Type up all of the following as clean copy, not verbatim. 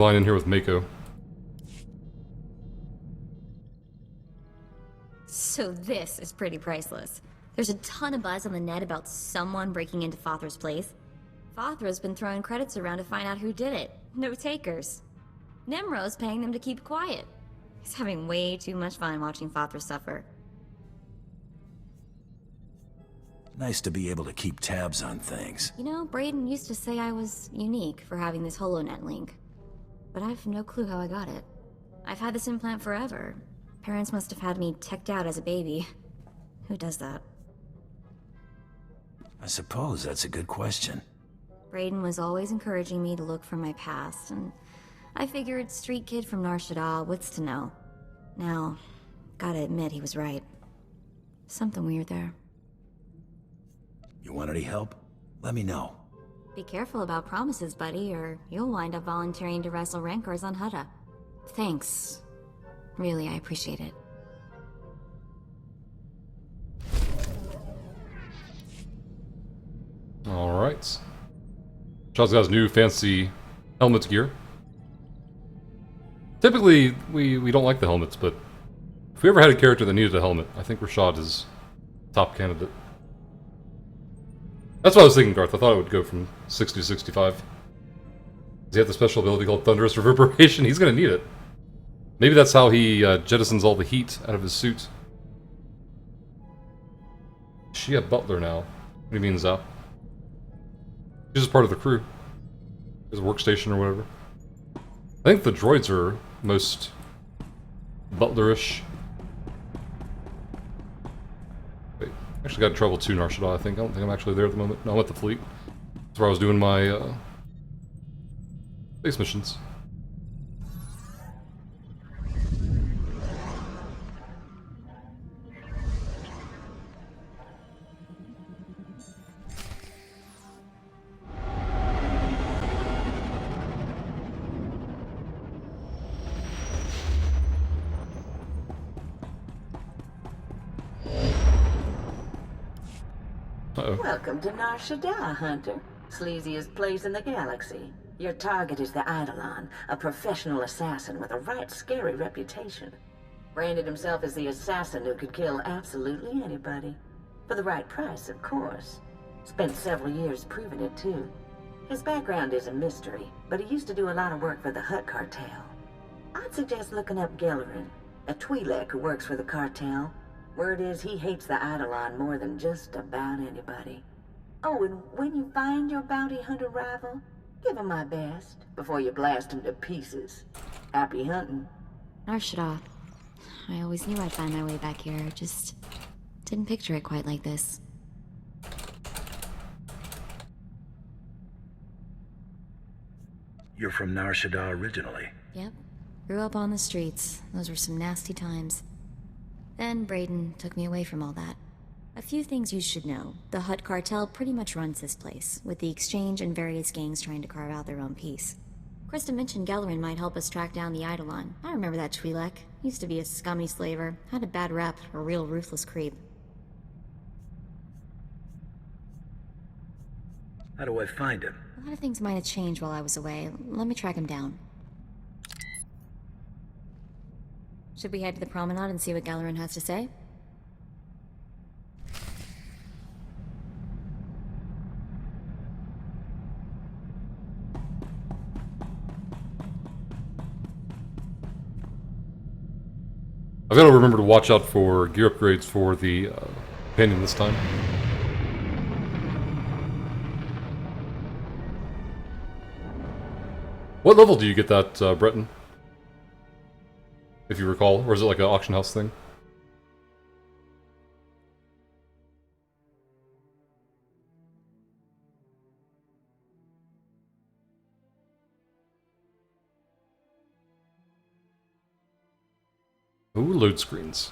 Flying in here with Mako. So this is pretty priceless. There's a ton of buzz on the net about someone breaking into Fothra's place. Fothra's been throwing credits around to find out who did it. No takers. Nimro's paying them to keep quiet. He's having way too much fun watching Fothra suffer. Nice to be able to keep tabs on things. You know, Brayden used to say I was unique for having this HoloNet link. But I've no clue how I got it. I've had this implant forever. Parents must have had me teched out as a baby. Who does that? I suppose that's a good question. Brayden was always encouraging me to look for my past, and I figured street kid from Shadda, what's to know? Now, gotta admit he was right. Something weird there. You want any help? Let me know. Be careful about promises, buddy, or you'll wind up volunteering to wrestle Rancors on Hutta. Thanks. Really, I appreciate it. Alright. Shad's got his new fancy helmet gear. Typically, we don't like the helmets, but if we ever had a character that needed a helmet, I think Rashad is top candidate. That's what I was thinking, Garth. I thought it would go from 60 to 65. Does he have the special ability called Thunderous Reverberation? He's gonna need it. Maybe that's how he jettisons all the heat out of his suit. Is she a butler now? What do you mean, Zap? She's just part of the crew. His workstation or whatever. I think the droids are most butlerish. Wait, I actually got in trouble too, Shadda, I think. I don't think I'm actually there at the moment. No, I'm at the fleet. That's where I was doing my space missions. Welcome to Shadda, Hunter. Sleaziest place in the galaxy. Your target is the Eidolon, a professional assassin with a right scary reputation. Branded himself as the assassin who could kill absolutely anybody. For the right price, of course. Spent several years proving it, too. His background is a mystery, but he used to do a lot of work for the Hutt cartel. I'd suggest looking up Gellerin, a Twi'lek who works for the cartel. Word is he hates the Eidolon more than just about anybody. Oh, and when you find your bounty hunter rival, give him my best before you blast him to pieces. Happy hunting. Shadda. I always knew I'd find my way back here, just didn't picture it quite like this. You're from Nar Shaddaa originally. Yep. Grew up on the streets. Those were some nasty times. Then Brayden took me away from all that. A few things you should know. The Hutt cartel pretty much runs this place, with the Exchange and various gangs trying to carve out their own piece. Krista mentioned Gellerin might help us track down the Eidolon. I remember that Twi'lek. Used to be a scummy slaver, had a bad rep, a real ruthless creep. How do I find him? A lot of things might have changed while I was away. Let me track him down. Should we head to the promenade and see what Gellerin has to say? I've got to remember to watch out for gear upgrades for the companion this time. What level do you get that, Breton? If you recall, or is it like an auction house thing? Ooh, load screens.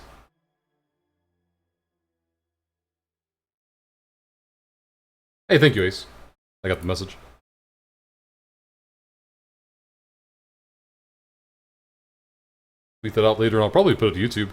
Hey, thank you, Ace. I got the message. Tweet that out later, and I'll probably put it to YouTube.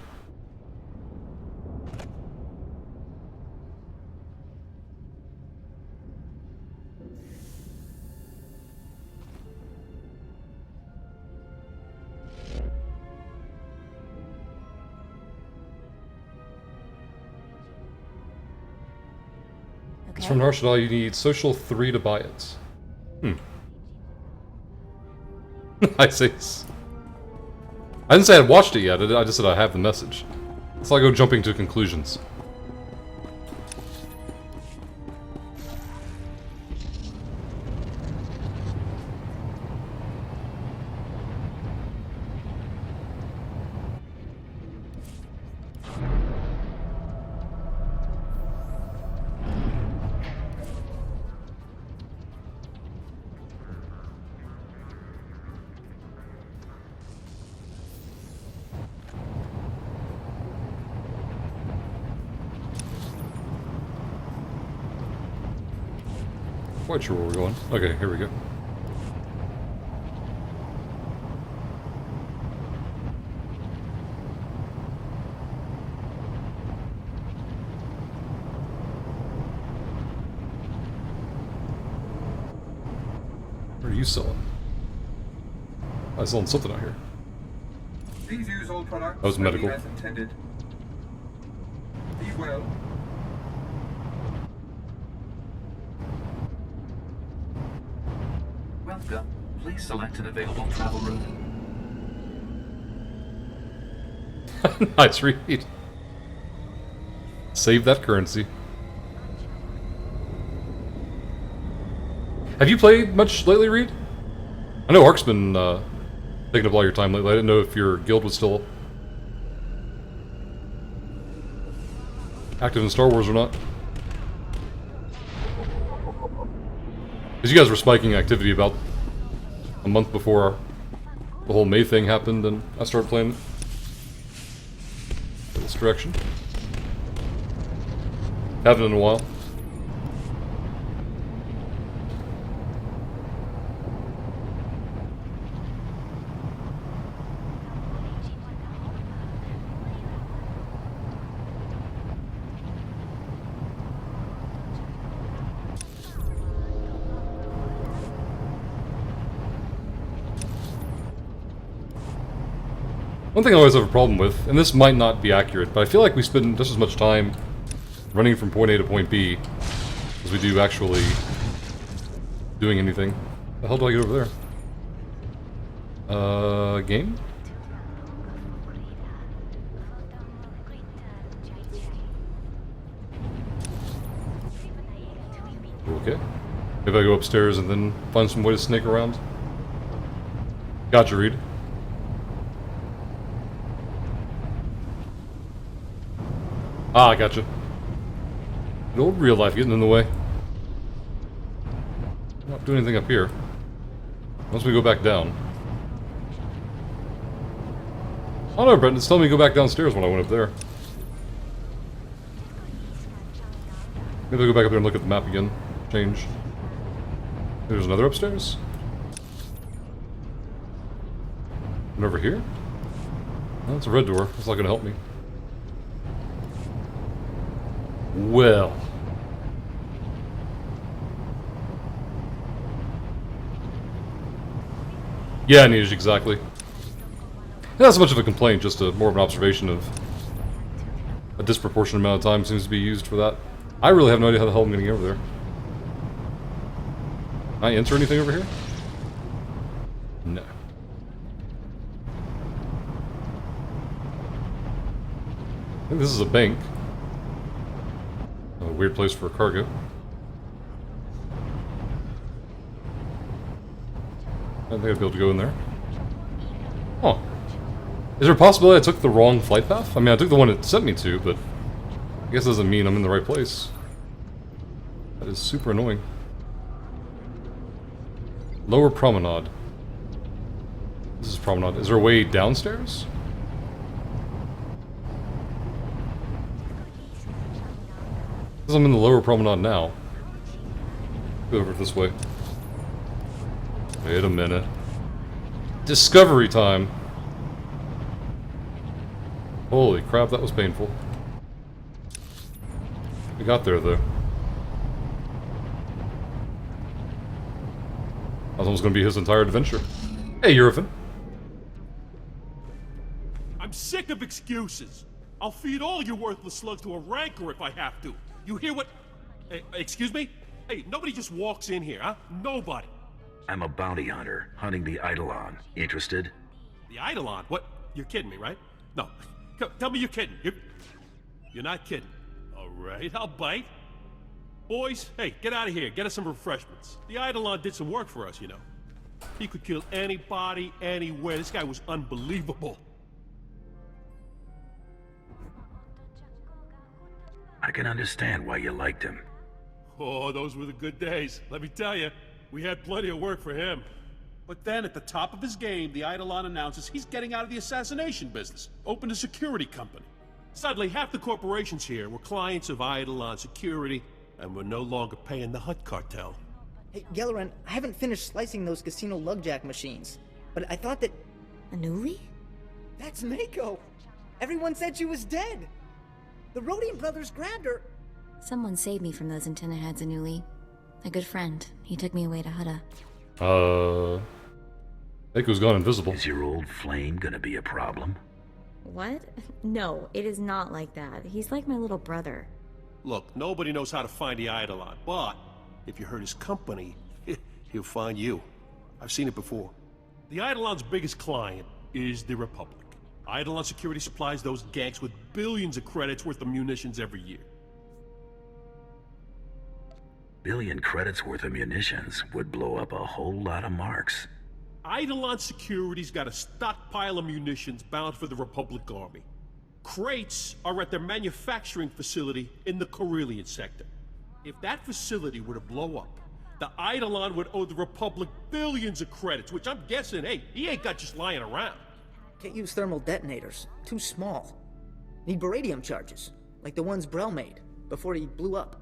It's from Rashad. You need social 3 to buy it. I see. I didn't say I'd watched it yet, I just said I have the message. It's like go jumping to conclusions. Quite sure where we're going. Okay, here we go. What are you selling? I'm selling something out here. Please use all products That was medical. as intended. Be well. Welcome. Please select an available travel route. Nice read. Save that currency. Have you played much lately, Reed? I know Ark's been taking up all your time lately. I didn't know if your guild was still active in Star Wars or not. Because you guys were spiking activity about a month before the whole May thing happened, and I started playing it. In this direction. Haven't in a while. One thing I always have a problem with, and this might not be accurate, but I feel like we spend just as much time running from point A to point B as we do actually doing anything. The hell do I get over there? Game? Okay. Maybe I go upstairs and then find some way to snake around. Gotcha, Reed. Ah, I gotcha. Good old real life getting in the way. Not doing anything up here. Once we go back down. Oh no, Brent, it's telling me to go back downstairs when I went up there. Maybe I'll go back up there and look at the map again. Change. There's another upstairs? And over here? Oh, that's a red door. That's not gonna help me. Well. Yeah, Niche, exactly. Not so much of a complaint, just more of an observation of a disproportionate amount of time seems to be used for that. I really have no idea how the hell I'm getting over there. Can I enter anything over here? No. I think this is a bank. A weird place for a cargo. I don't think I'd be able to go in there. Huh. Is there a possibility I took the wrong flight path? I mean, I took the one it sent me to, but I guess it doesn't mean I'm in the right place. That is super annoying. Lower Promenade. This is Promenade. Is there a way downstairs? Because I'm in the Lower Promenade now. Go over this way. Wait a minute. Discovery time! Holy crap, that was painful. We got there, though. That was almost going to be his entire adventure. Hey, Eurofin. I'm sick of excuses. I'll feed all you worthless slugs to a rancor if I have to. You hear what? Hey, excuse me? Hey, nobody just walks in here, huh? Nobody. I'm a bounty hunter, hunting the Eidolon. Interested? The Eidolon? What? You're kidding me, right? No. Tell me you're kidding. You're not kidding. All right, I'll bite. Boys, hey, get out of here. Get us some refreshments. The Eidolon did some work for us, you know. He could kill anybody, anywhere. This guy was unbelievable. I can understand why you liked him. Oh, those were the good days. Let me tell you, we had plenty of work for him. But then, at the top of his game, the Eidolon announces he's getting out of the assassination business, opened a security company. Suddenly, half the corporations here were clients of Eidolon Security, and we're no longer paying the Hut Cartel. Hey, Gelleran, I haven't finished slicing those casino lugjack machines, but I thought that... Anuli? That's Mako! Everyone said she was dead! The Rhodium brothers grabbed her! Someone saved me from those antenna heads, Anuli. A good friend. He took me away to Hutta. Mako's gone invisible. Is your old flame gonna be a problem? What? No, it is not like that. He's like my little brother. Look, nobody knows how to find the Eidolon, but if you hurt his company, he'll find you. I've seen it before. The Eidolon's biggest client is the Republic. Eidolon Security supplies those gangs with billions of credits worth of munitions every year. Billion credits worth of munitions would blow up a whole lot of marks. Eidolon Security's got a stockpile of munitions bound for the Republic Army. Crates are at their manufacturing facility in the Carillion sector. If that facility were to blow up, the Eidolon would owe the Republic billions of credits, which I'm guessing, hey, he ain't got just lying around. Can't use thermal detonators. Too small. Need baradium charges, like the ones Brel made, before he blew up.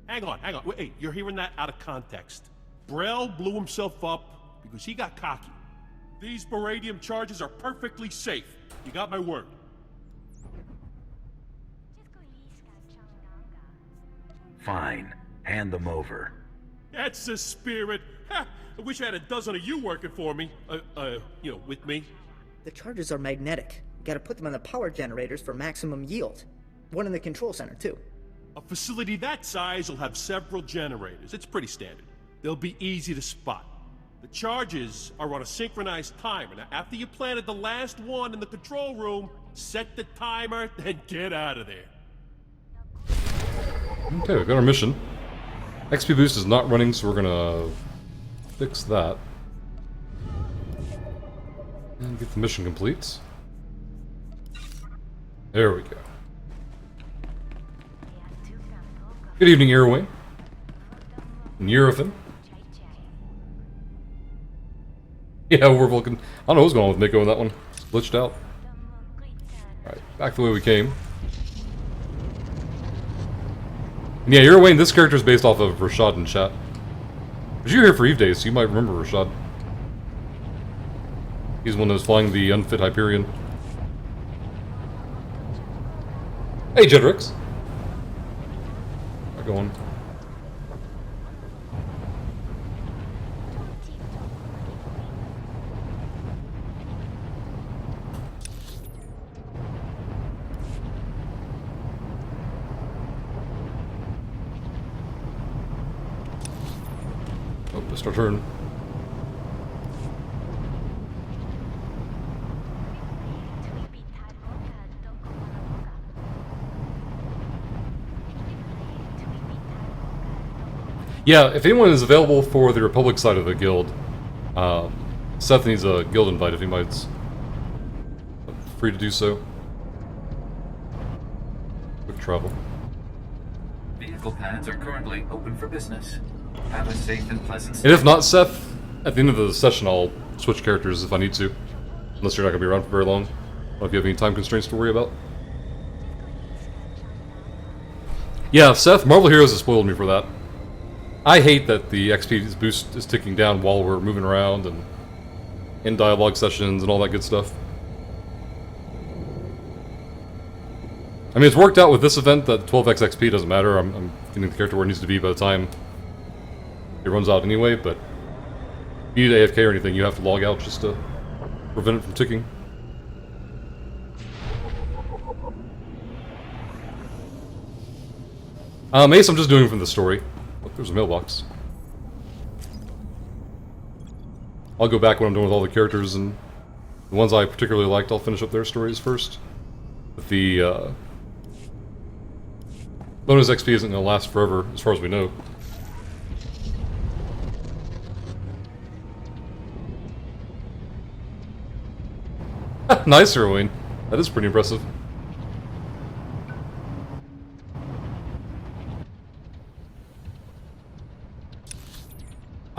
Hang on. Wait, hey, you're hearing that out of context. Brel blew himself up because he got cocky. These baradium charges are perfectly safe. You got my word. Fine. Hand them over. That's the spirit. Ha! I wish I had a dozen of you working for me. With me. The charges are magnetic. You gotta put them on the power generators for maximum yield. One in the control center, too. A facility that size will have several generators. It's pretty standard. They'll be easy to spot. The charges are on a synchronized timer. Now, after you planted the last one in the control room, set the timer, then get out of there. Okay, we've got our mission. XP boost is not running, so we're gonna fix that. And get the mission complete. There we go. Good evening, Airway. Neurophin. Yeah, we're Vulcan. I don't know what's going on with Mako in that one. It's glitched out. Alright, back the way we came. And yeah, you're away, and this character is based off of Rashad in chat. But you're here for Eve Days, so you might remember Rashad. He's one that was flying the unfit Hyperion. Hey, Jedrix. How's it going? Oh, missed our turn. Yeah, if anyone is available for the Republic side of the guild, Seth needs a guild invite if anybody's free to do so. Quick travel. Vehicle pads are currently open for business. Have a safe and pleasant And stay. if not Seth, at the end of the session I'll switch characters if I need to. Unless you're not going to be around for very long. I don't know if you have any time constraints to worry about. Yeah, Seth, Marvel Heroes has spoiled me for that. I hate that the XP boost is ticking down while we're moving around and in dialogue sessions and all that good stuff. I mean, it's worked out with this event that 12x XP doesn't matter. I'm getting the character where it needs to be by the time it runs out anyway, but if you need AFK or anything, you have to log out just to prevent it from ticking. Ace, I'm just doing from the story. Oh, there's a mailbox. I'll go back when I'm done with all the characters, and the ones I particularly liked, I'll finish up their stories first. But the, bonus XP isn't going to last forever, as far as we know. Nice heroine. That is pretty impressive.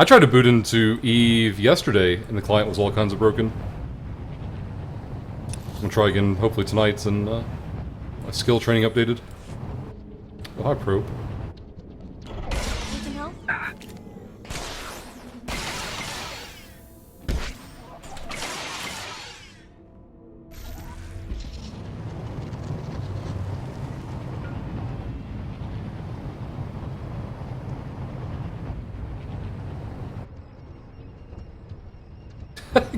I tried to boot into Eve yesterday, and the client was all kinds of broken. I'm gonna try again, hopefully tonight, and my skill training updated. Oh, hi, Probe. Need some help?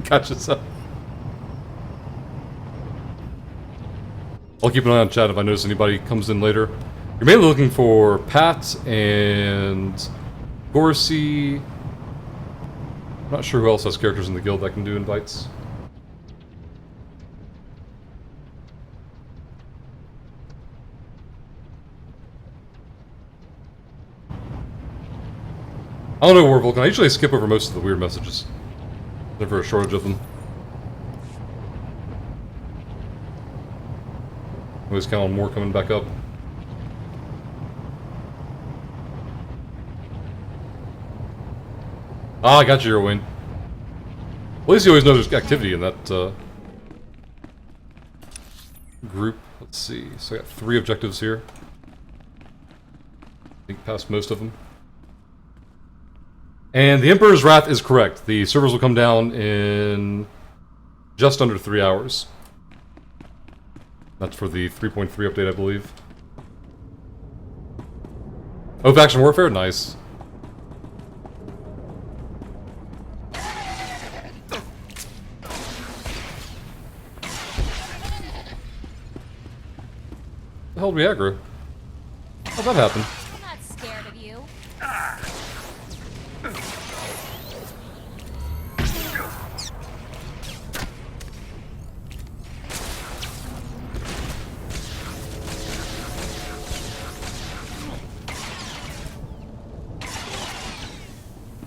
Gotcha, son. I'll keep an eye on chat if I notice anybody comes in later. You're mainly looking for Pat and Gorsey. I'm not sure who else has characters in the guild that can do invites. I don't know, Warvulcan. I usually skip over most of the weird messages. Never a shortage of them. Always count on more coming back up. Ah, I got you, Erwin. At least you always know there's activity in that group. Let's see. So I got 3 objectives here. I think past most of them. And the Emperor's Wrath is correct. The servers will come down in just under 3 hours. That's for the 3.3 update, I believe. Oh, Faction Warfare? Nice. The hell did we aggro? How'd that happen? I'm not scared of you.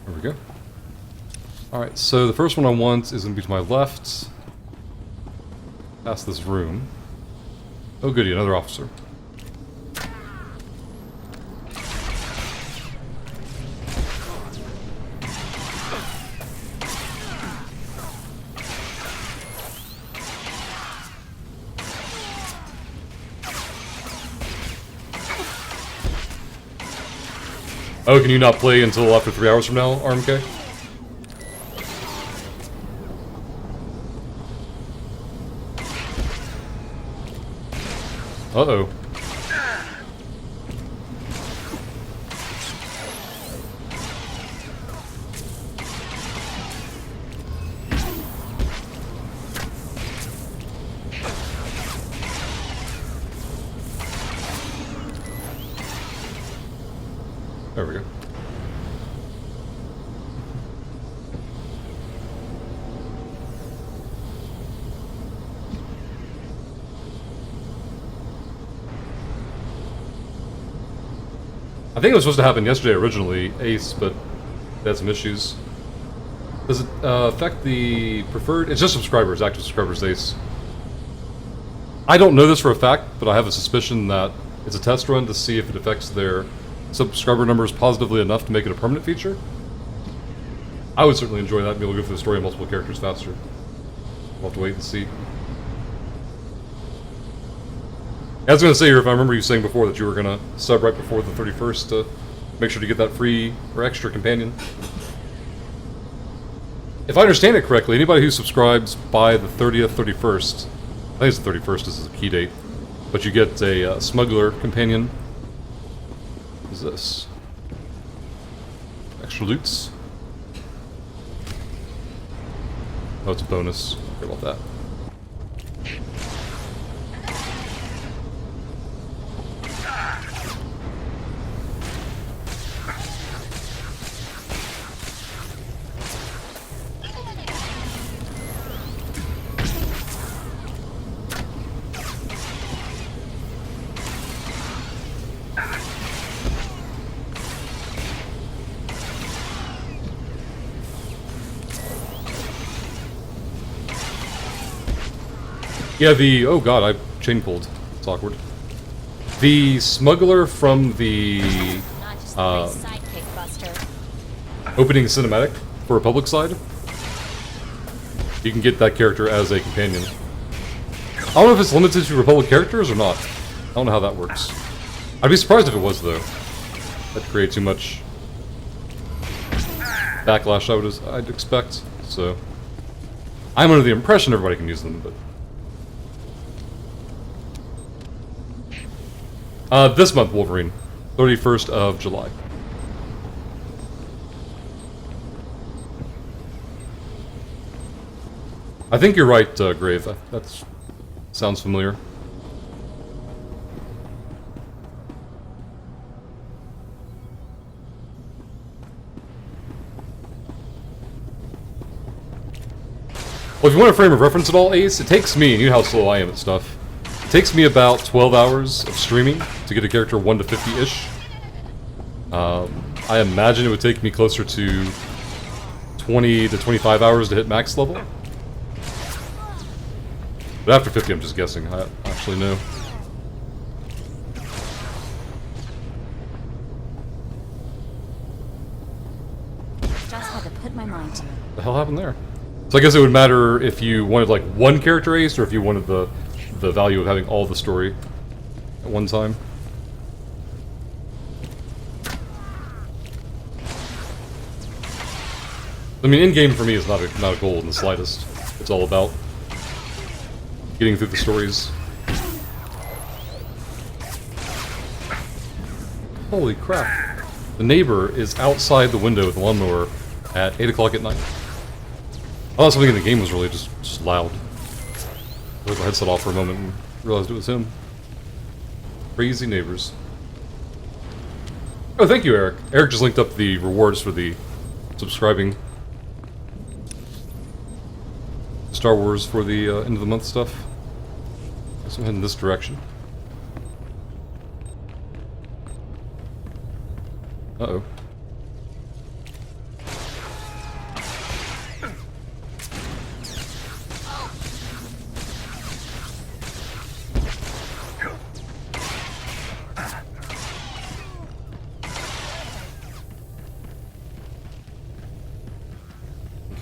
There we go. Alright, so the first one I want is going to be to my left. Past this room. Oh goody, another officer. Oh, can you not play until after 3 hours from now, RMK? Uh-oh. There we go. I think it was supposed to happen yesterday originally, Ace, but they had some issues. Does it affect the preferred? It's just subscribers, active subscribers, Ace. I don't know this for a fact, but I have a suspicion that it's a test run to see if it affects their subscriber numbers positively enough to make it a permanent feature. I would certainly enjoy that and be able to go through the story of multiple characters faster. We'll have to wait and see. I was going to say here, if I remember you saying before that you were going to sub right before the 31st to make sure to get that free or extra companion. If I understand it correctly, anybody who subscribes by the 30th, 31st, I think it's the 31st is the key date, but you get a smuggler companion. What is this? Extra loots? Oh, it's a bonus. Forget about that. Yeah, the... Oh god, I chain pulled. It's awkward. The smuggler from the Not just the free sidekick buster. opening cinematic for Republic side, you can get that character as a companion. I don't know if it's limited to Republic characters or not. I don't know how that works. I'd be surprised if it was, though. That'd create too much backlash, I'd expect. So, I'm under the impression everybody can use them, but... this month, Wolverine. 31st of July. I think you're right, Grave. That sounds familiar. Well, if you want a frame of reference at all, Ace, it takes me, and you know how slow I am at stuff, it takes me about 12 hours of streaming to get a character 1 to 50-ish. I imagine it would take me closer to 20 to 25 hours to hit max level. But after 50, I'm just guessing. I actually know. Just had to put my mind to it. What the hell happened there? So I guess it would matter if you wanted like one character aced, or if you wanted the value of having all the story at one time. I mean, in-game for me is not a goal in the slightest. It's all about getting through the stories. Holy crap. The neighbor is outside the window with the lawnmower at 8 o'clock at night. I thought something in the game was really just loud. I took my headset off for a moment and realized it was him. Crazy neighbors. Oh, thank you, Eric. Eric just linked up the rewards for the subscribing Star Wars for the end of the month stuff. So I'm heading this direction. Uh-oh.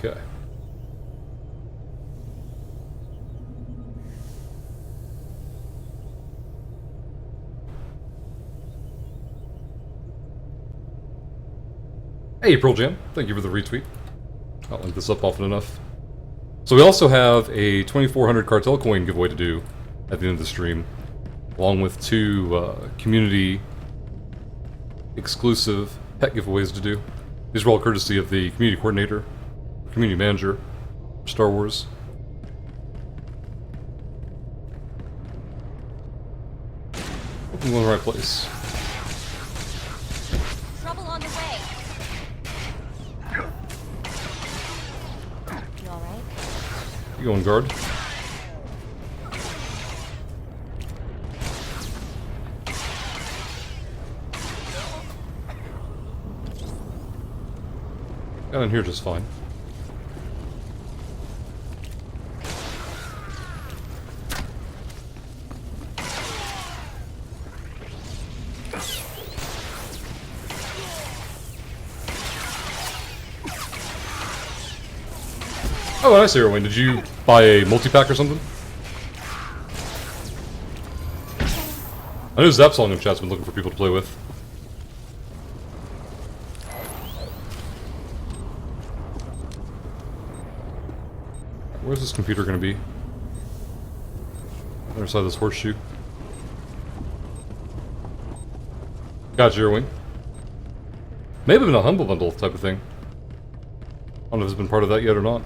Okay. Hey, Pearl Jam. Thank you for the retweet. I'll link this up often enough. So we also have a 2400 cartel coin giveaway to do at the end of the stream, along with 2 community exclusive pet giveaways to do. These are all courtesy of the community coordinator, community manager for Star Wars. Hope I'm going to the right place. Trouble on the way. You alright? You going guard? Got in here just fine. Oh, I see, Erwin. Did you buy a multi-pack or something? I know Zapsong in chat's been looking for people to play with. Where's this computer gonna be? Other side of this horseshoe. Gotcha, Erwin. May have been a Humble Bundle type of thing. I don't know if it's been part of that yet or not.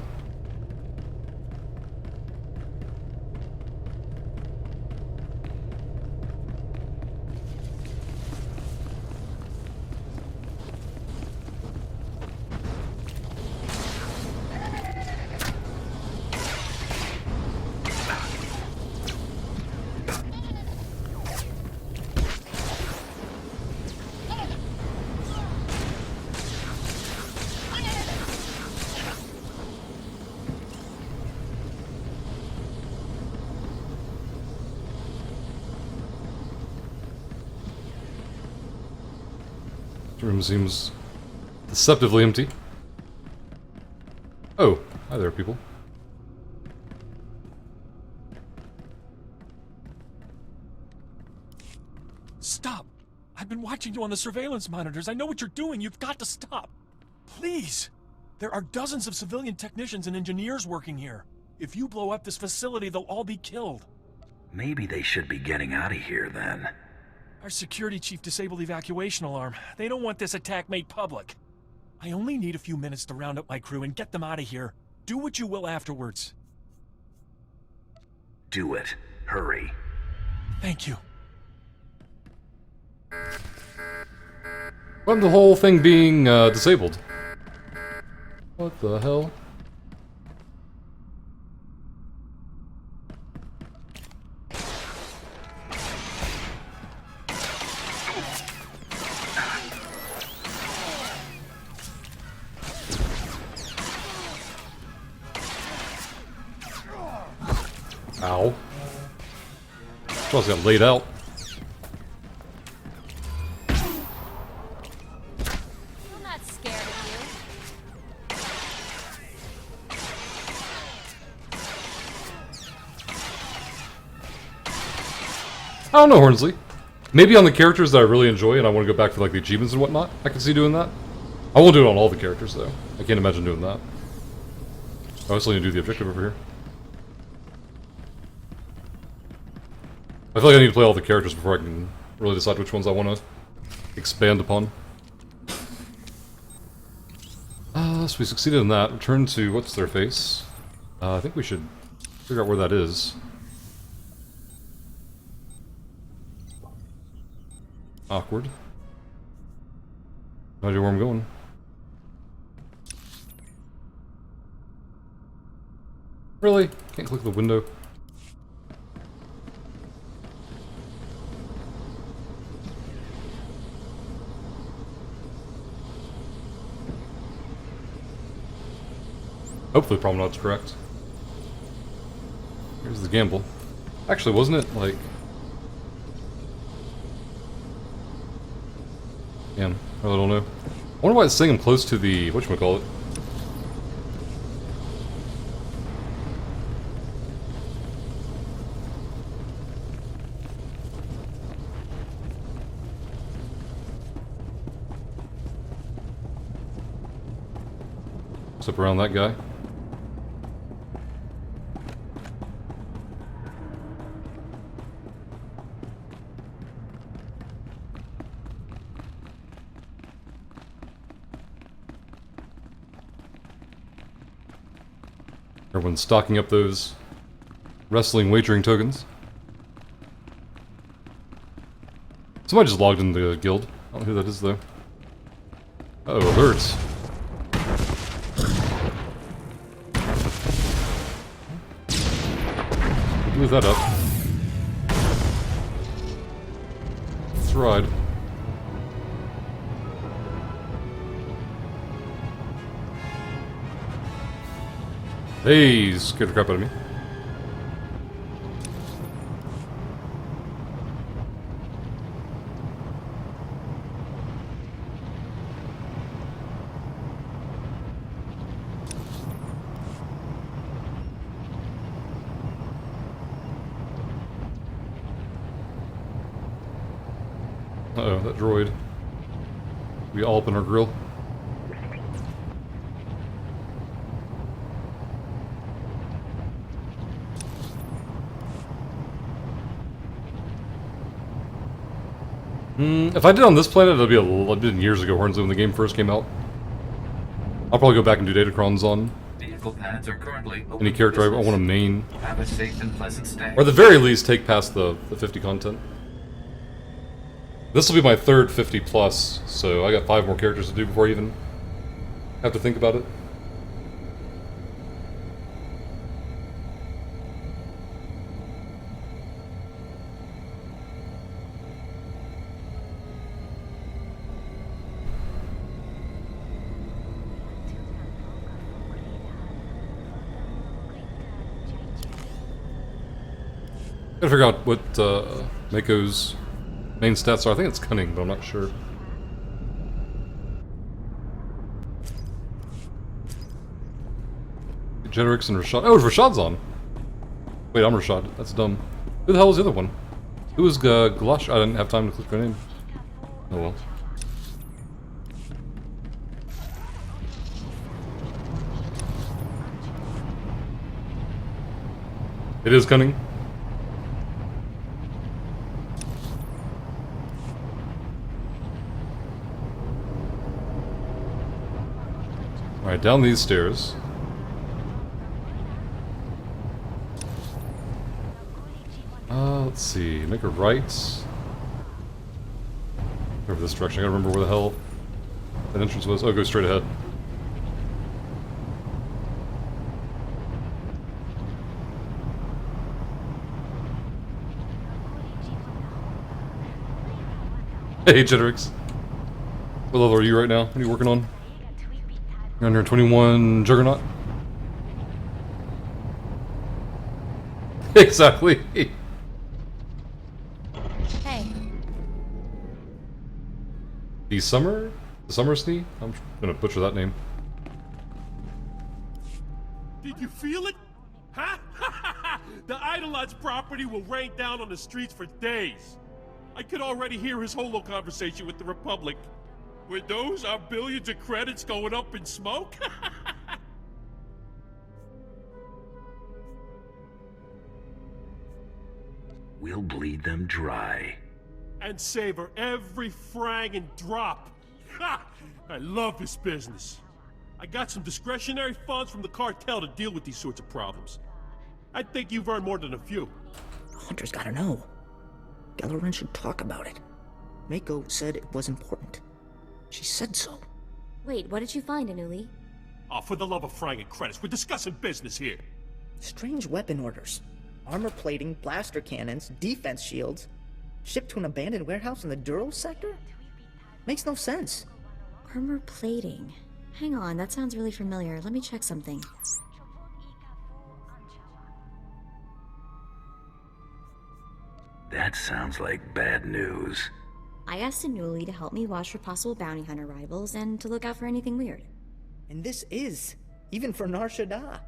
room seems deceptively empty. Oh, hi there, people. Stop! I've been watching you on the surveillance monitors. I know what you're doing. You've got to stop. Please! There are dozens of civilian technicians and engineers working here. If you blow up this facility, they'll all be killed. Maybe they should be getting out of here then. Our security chief disabled the evacuation alarm. They don't want this attack made public. I only need a few minutes to round up my crew and get them out of here. Do what you will afterwards. Do it. Hurry. Thank you. What the whole thing being disabled? What the hell? Ow. Just got laid out. I'm not scared of you. I don't know, Hornsley. Maybe on the characters that I really enjoy and I want to go back for like the achievements and whatnot, I can see doing that. I won't do it on all the characters though. I can't imagine doing that. I also need to do the objective over here. I feel like I need to play all the characters before I can really decide which ones I want to expand upon. So we succeeded in that. Return to what's their face. I think we should figure out where that is. Awkward. No idea where I'm going. Really? Can't click the window. Hopefully Promenade's correct. Here's the gamble. Actually, wasn't it like... Damn, I really don't know. I wonder why it's saying I'm close to the... whatchamacallit. Step around that guy. Everyone's stocking up those wrestling wagering tokens. Somebody just logged into the guild. I don't know who that is though. Uh oh, alerts. Move that up. Let's ride. Hey, scared the crap out of me. Uh-oh, that droid. We all up in our grill. If I did on this planet, it'll be it'd been years ago, Hornsley, when the game first came out. I'll probably go back and do datacrons on Vehicle pads are currently open any character I want to main. Have a safe and pleasant stay. Or at the very least, take past the 50 content. This will be my third 50 plus, so I got 5 more characters to do before I even have to think about it. Gotta figure out what Mako's main stats are. I think it's cunning, but I'm not sure. Jedricks and Rashad. Oh, Rashad's on. Wait, I'm Rashad. That's dumb. Who the hell was the other one? Who was Glush? I didn't have time to click her name. Oh well. It is cunning. Alright, down these stairs. Let's see. Make a right. Over this direction. I gotta remember where the hell that entrance was. Oh, go straight ahead. Hey, Jedricks. What level are you right now? What are you working on? You're under 21 Juggernaut? Exactly. Hey. The Summer Snee? I'm gonna butcher that name. Did you feel it? Huh? The Eidolon's property will rain down on the streets for days. I could already hear his holo conversation with the Republic. Were those our billions of credits going up in smoke? We'll bleed them dry. And savor every frang and drop. Ha! I love this business. I got some discretionary funds from the cartel to deal with these sorts of problems. I think you've earned more than a few. Hunter's gotta know. Gellerin should talk about it. Mako said it was important. She said so. Wait, what did you find, Anuli? Oh, for the love of frang and credits, we're discussing business here. Strange weapon orders. Armor plating, blaster cannons, defense shields. Shipped to an abandoned warehouse in the Duro sector? Makes no sense. Armor plating. Hang on, that sounds really familiar. Let me check something. That sounds like bad news. I asked Anuli to help me watch for possible bounty hunter rivals and to look out for anything weird. And this is, even for Nar Shadda.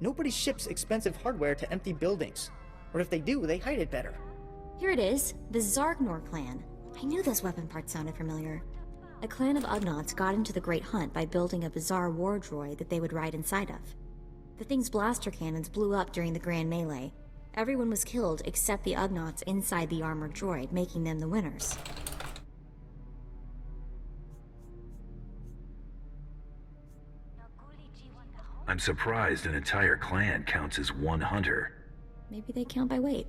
Nobody ships expensive hardware to empty buildings. Or if they do, they hide it better. Here it is, the Zargnor clan. I knew those weapon parts sounded familiar. A clan of Ugnaughts got into the Great Hunt by building a bizarre war droid that they would ride inside of. The thing's blaster cannons blew up during the Grand Melee. Everyone was killed except the Ugnaughts inside the armored droid, making them the winners. I'm surprised an entire clan counts as one hunter. Maybe they count by weight.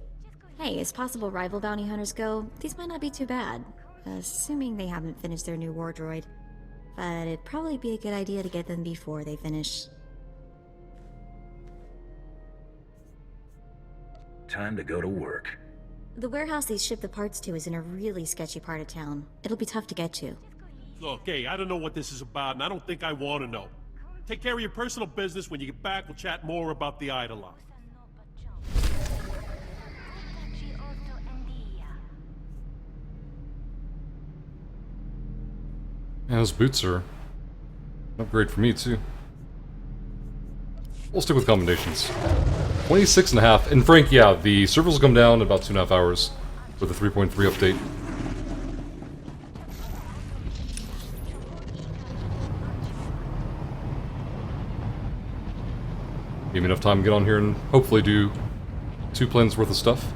Hey, as possible rival bounty hunters go, these might not be too bad. Assuming they haven't finished their new war droid. But it'd probably be a good idea to get them before they finish. Time to go to work. The warehouse they ship the parts to is in a really sketchy part of town. It'll be tough to get to. Look, hey, I don't know what this is about, and I don't think I want to know. Take care of your personal business. When you get back, we'll chat more about the Eidolon. Yeah, those boots are an upgrade for me, too. We'll stick with commendations. 26.5. And Frank, yeah, the servers will come down in about 2.5 hours with the 3.3 update. Give me enough time to get on here and hopefully do 2 planes worth of stuff.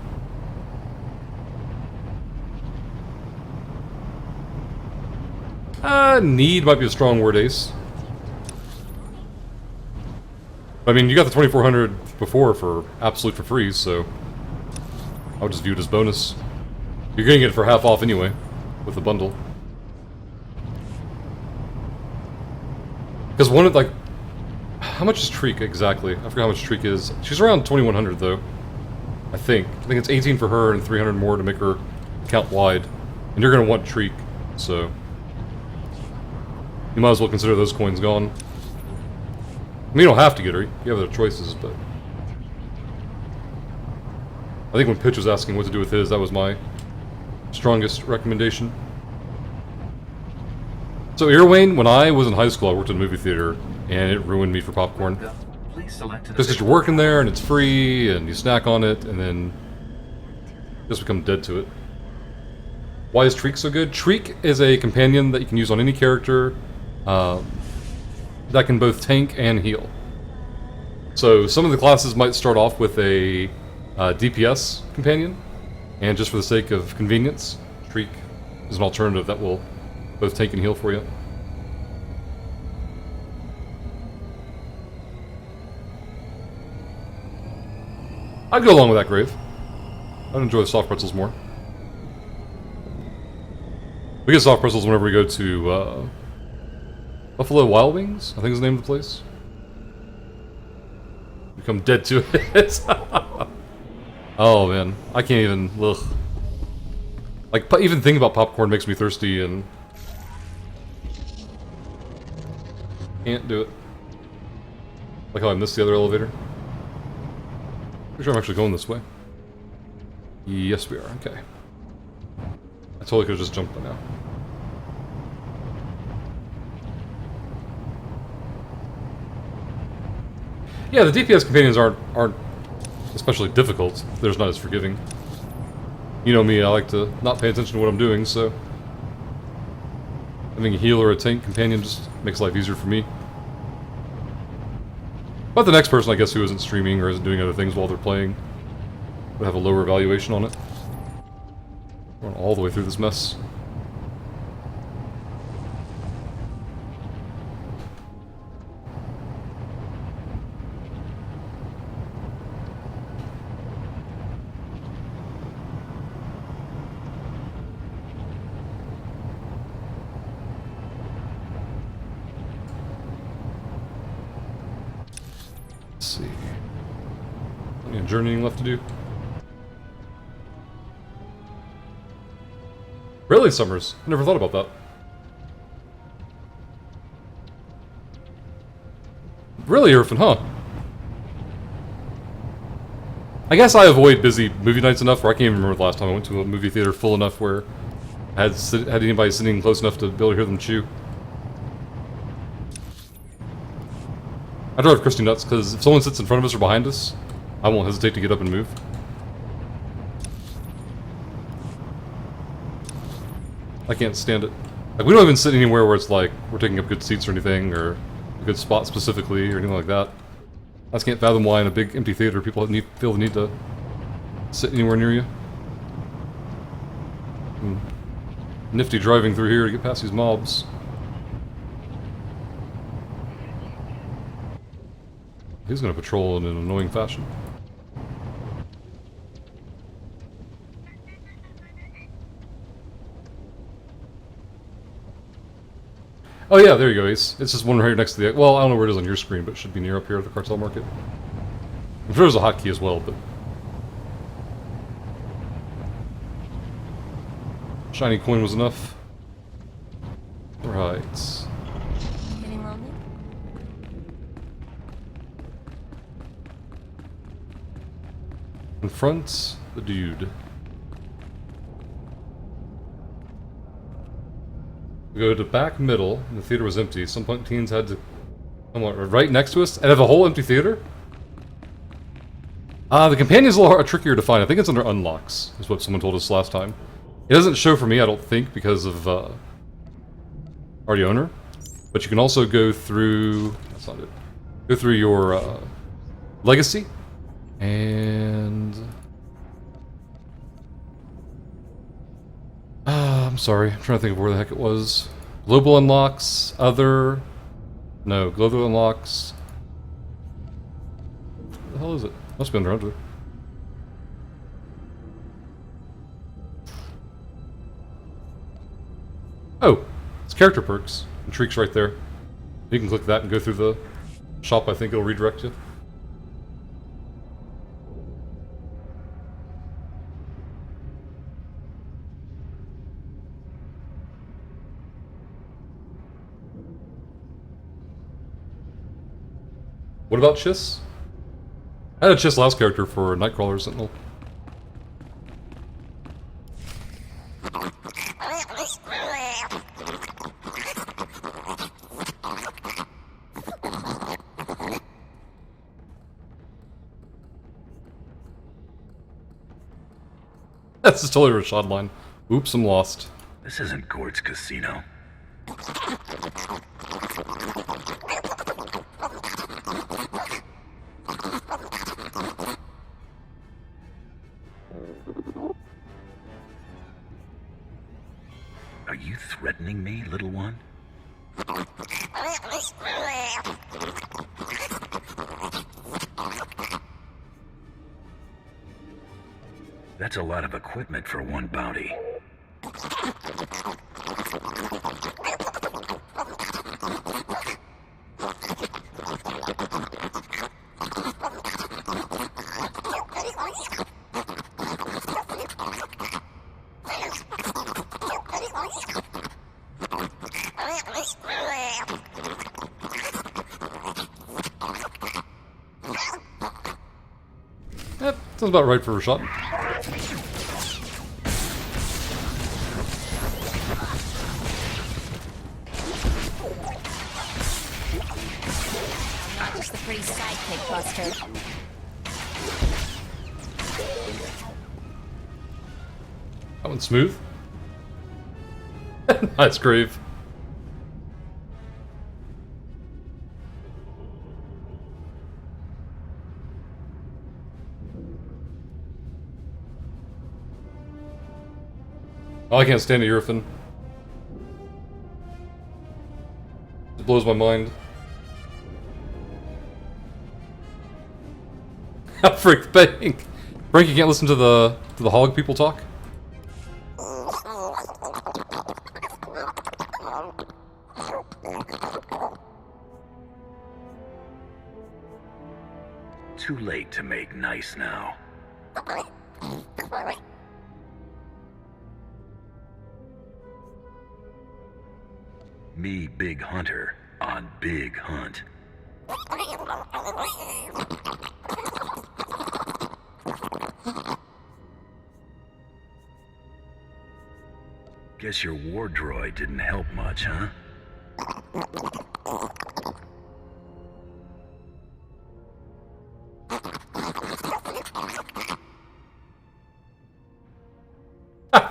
Need might be a strong word, Ace. I mean, you got the 2400 before for absolute for free, so I would just view it as bonus. You're getting it for half off anyway, with the bundle. Because one of, like, how much is Treek exactly? I forgot how much Treek is. She's around 2100 though, I think. I think it's 18 for her and 300 more to make her count wide. And you're gonna want Treek, so you might as well consider those coins gone. I mean, you don't have to get her, you have other choices, but I think when Pitch was asking what to do with his, that was my strongest recommendation. So Earwayne, when I was in high school, I worked in a movie theater, and it ruined me for popcorn. Please select an Just because you're working there and it's free and you snack on it and then just become dead to it. Why is Treek so good? Treek is a companion that you can use on any character that can both tank and heal. So some of the classes might start off with a DPS companion, and just for the sake of convenience, Treek is an alternative that will both tank and heal for you. I'd go along with that grave. I'd enjoy the soft pretzels more. We get soft pretzels whenever we go to Buffalo Wild Wings, I think is the name of the place. Become dead to it. Oh man, I can't even. Ugh. Like even thinking about popcorn makes me thirsty, and can't do it. Like how I missed the other elevator. Pretty sure I'm actually going this way. Yes, we are. Okay. I totally could have just jumped by now. Yeah, the DPS companions aren't especially difficult. They're just not as forgiving. You know me, I like to not pay attention to what I'm doing, so having a heal or a tank companion just makes life easier for me. But the next person, I guess, who isn't streaming or isn't doing other things while they're playing would have a lower evaluation on it. Going all the way through this mess. Let's see. Any journeying left to do? Really, Summers? I never thought about that. Really, Irfan, huh? I guess I avoid busy movie nights enough where I can't even remember the last time I went to a movie theater full enough where I had anybody sitting close enough to be able to hear them chew. I drive Christy nuts because if someone sits in front of us or behind us, I won't hesitate to get up and move. I can't stand it. Like, we don't even sit anywhere where it's like we're taking up good seats or anything, or a good spot specifically, or anything like that. I just can't fathom why in a big empty theater people feel the need to sit anywhere near you. Nifty driving through here to get past these mobs. He's gonna patrol in an annoying fashion. Oh yeah, there you go, Ace. It's just one right next to the... Well, I don't know where it is on your screen, but it should be near up here at the cartel market. I'm sure there's a hotkey as well, but... Shiny coin was enough. Right. Getting lonely? Confront the dude. We go to back middle, and the theater was empty. Some punk teens had to come right next to us and have a whole empty theater? The companion's a little trickier to find. I think it's under unlocks, is what someone told us last time. It doesn't show for me, I don't think, because of already owner. But you can also go through... That's not it. Go through your legacy. And... I'm sorry, I'm trying to think of where the heck it was. Global unlocks, other... No, global unlocks... What the hell is it? Must be under under. Oh, it's character perks. And Treek's right there. You can click that and go through the shop. I think it'll redirect you. What about Chiss? I had a Chiss last character for Nightcrawler Sentinel. That's a totally Rashad line. Oops, I'm lost. This isn't Gort's casino. Are you threatening me, little one? That's a lot of equipment for one bounty. Yep, sounds about right for Rashad. Not just the pretty sidekick, Buster. That one's smooth. Nice grave. Oh, I can't stand the Eurofin. It blows my mind. Freak Bank. Frank, you can't listen to the hog people talk? Too late to make nice now. Me, Big Hunter, on Big Hunt. Guess your war droid didn't help much, huh?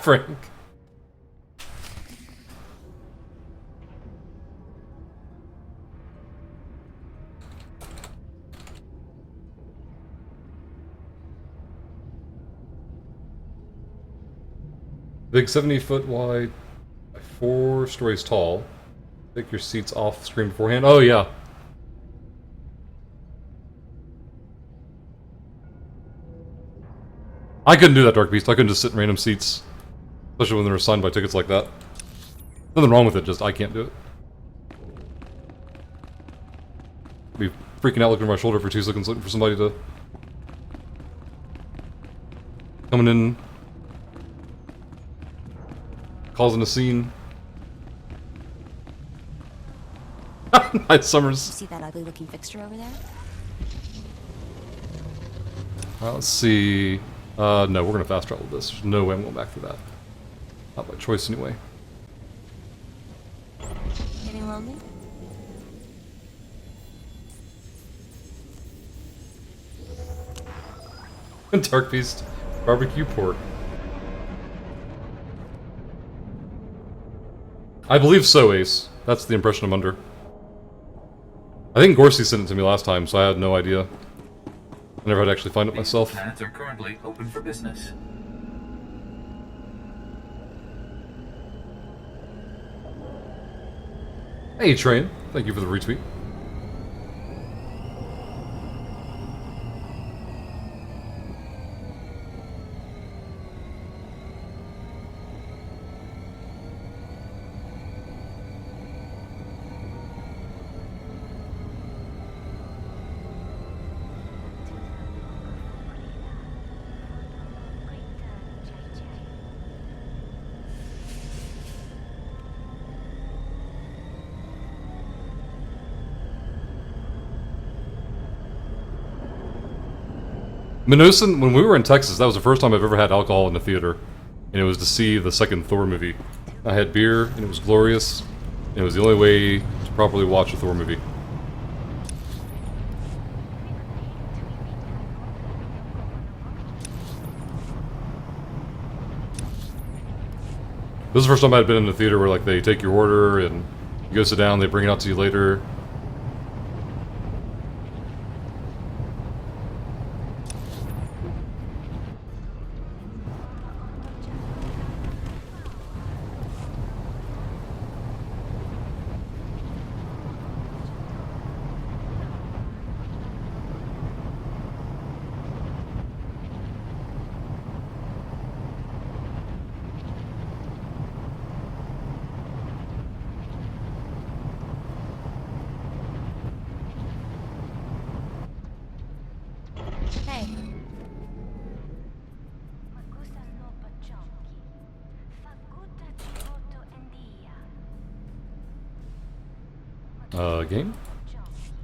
Frank. Big 70-foot wide, 4 stories tall. Take your seats off screen beforehand. Oh, yeah. I couldn't do that, Dark Beast. I couldn't just sit in random seats. Especially when they're assigned by tickets like that. Nothing wrong with it, just I can't do it. Be freaking out looking over my shoulder for 2 seconds looking for somebody to... coming in... causing a scene. Nice Summers. See that ugly looking fixture over there? Let's see. No, we're gonna fast travel this. There's no way I'm going back to that. Not by choice, anyway. Getting lonely? Dark Beast, barbecue pork. I believe so, Ace. That's the impression I'm under. I think Gorsey sent it to me last time, so I had no idea. I never had to actually find it myself. Plants are currently open for business. Hey, Train. Thank you for the retweet. Minosan, when we were in Texas, that was the first time I've ever had alcohol in the theater. And it was to see the second Thor movie. I had beer, and it was glorious. And it was the only way to properly watch a Thor movie. This is the first time I'd been in the theater where like they take your order and you go sit down, they bring it out to you later. Hey. Game?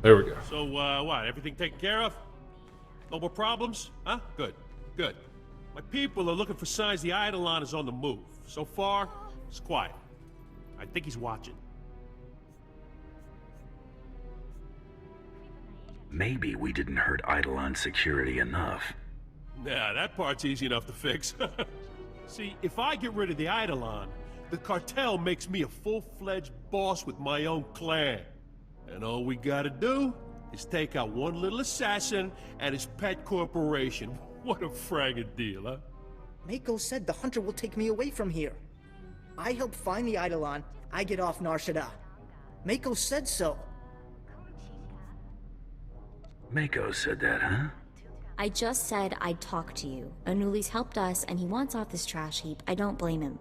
There we go. So, what? Everything taken care of? No more problems? Huh? Good. Good. My people are looking for signs the Eidolon is on the move. So far, it's quiet. I think he's watching. Maybe we didn't hurt Eidolon security enough. Nah, that part's easy enough to fix. See, if I get rid of the Eidolon, the cartel makes me a full-fledged boss with my own clan. And all we gotta do is take out one little assassin and his pet corporation. What a fragging deal, huh? Mako said the hunter will take me away from here. I help find the Eidolon, I get off Nar Shadda. Mako said so. Mako said that, huh? I just said I'd talk to you. Anuli's helped us, and he wants off this trash heap. I don't blame him.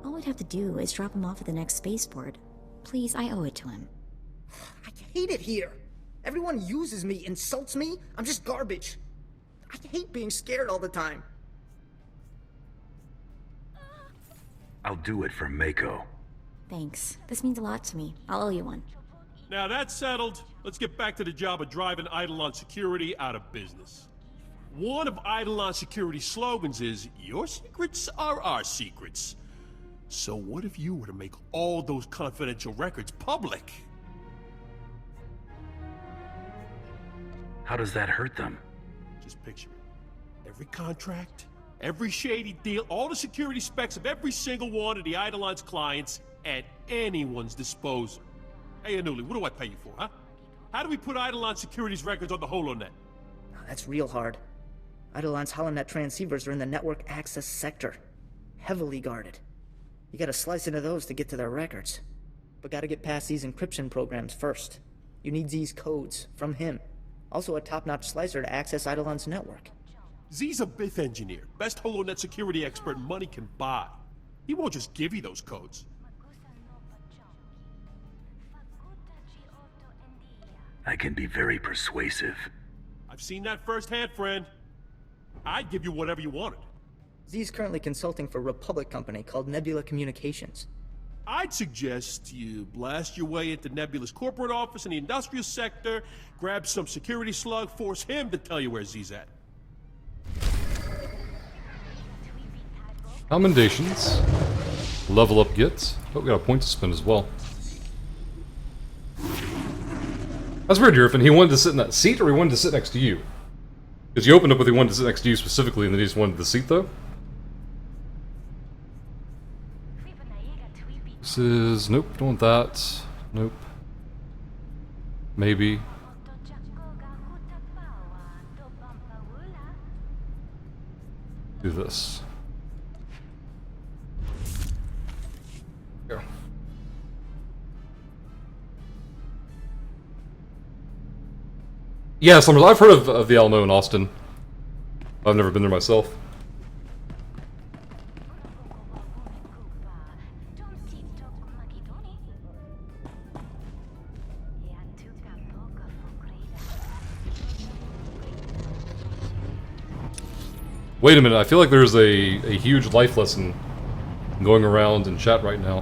All we'd have to do is drop him off at the next spaceport. Please, I owe it to him. I hate it here. Everyone uses me, insults me. I'm just garbage. I hate being scared all the time. I'll do it for Mako. Thanks. This means a lot to me. I'll owe you one. Now that's settled, let's get back to the job of driving Eidolon Security out of business. One of Eidolon Security's slogans is, "Your secrets are our secrets." So what if you were to make all those confidential records public? How does that hurt them? Just picture it. Every contract, every shady deal, all the security specs of every single one of the Eidolon's clients at anyone's disposal. Hey, Anuli, what do I pay you for, huh? How do we put Eidolon Security's records on the holonet? That's real hard. Eidolon's holonet transceivers are in the network access sector. Heavily guarded. You gotta slice into those to get to their records. But gotta get past these encryption programs first. You need Z's codes from him. Also a top-notch slicer to access Eidolon's network. Z's a Bith engineer, best holonet security expert money can buy. He won't just give you those codes. I can be very persuasive. I've seen that firsthand, friend. I'd give you whatever you wanted. Z's currently consulting for a Republic company called Nebula Communications. I'd suggest you blast your way into Nebula's corporate office in the industrial sector, grab some security slug, force him to tell you where Z's at. Commendations. Level up gets. Oh, we got a point to spend as well. That's weird, Griffin. He wanted to sit in that seat, or he wanted to sit next to you? Because you opened up with he wanted to sit next to you specifically, and then he just wanted the seat, though? This is... Nope, don't want that. Nope. Maybe. Do this. Go. Yeah, Slumbers, I've heard of the Alamo in Austin. I've never been there myself. Wait a minute, I feel like there's a huge life lesson going around in chat right now.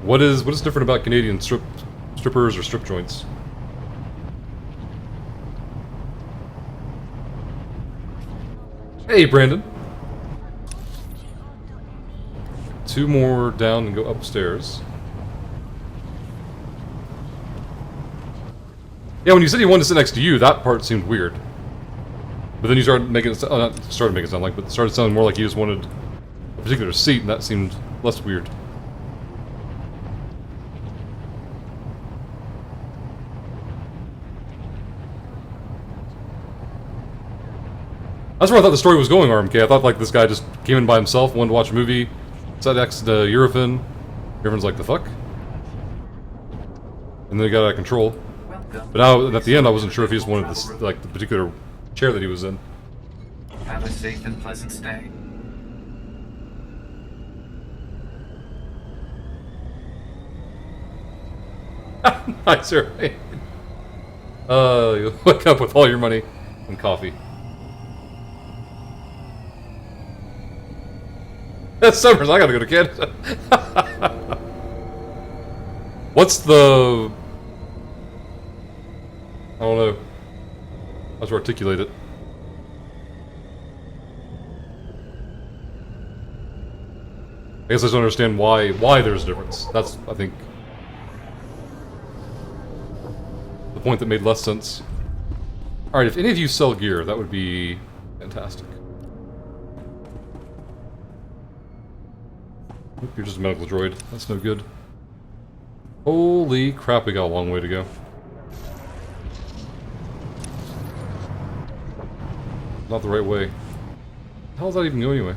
What is different about Canadian strippers or strip joints? Hey, Brandon. 2 more down and go upstairs. Yeah, when you said he wanted to sit next to you, that part seemed weird. But then you started making it, not started making it sound like, but it started sounding more like you just wanted a particular seat, and that seemed less weird. That's where I thought the story was going, RMK. I thought like this guy just came in by himself, wanted to watch a movie, sat next to Eurofin. Eurofins like, the fuck? And then he got out of control. But now, at the end, I wasn't sure if he just wanted this, like, the particular chair that he was in. Have a safe and pleasant stay. Nice, right? You wake up with all your money and coffee. That's Summers, I gotta go to Canada. What's the... I don't know how to articulate it. I guess I just don't understand why there's a difference. That's, I think, the point that made less sense. Alright, if any of you sell gear, that would be fantastic. Oop, you're just a medical droid. That's no good. Holy crap, we got a long way to go. Not the right way. How does that even go anyway?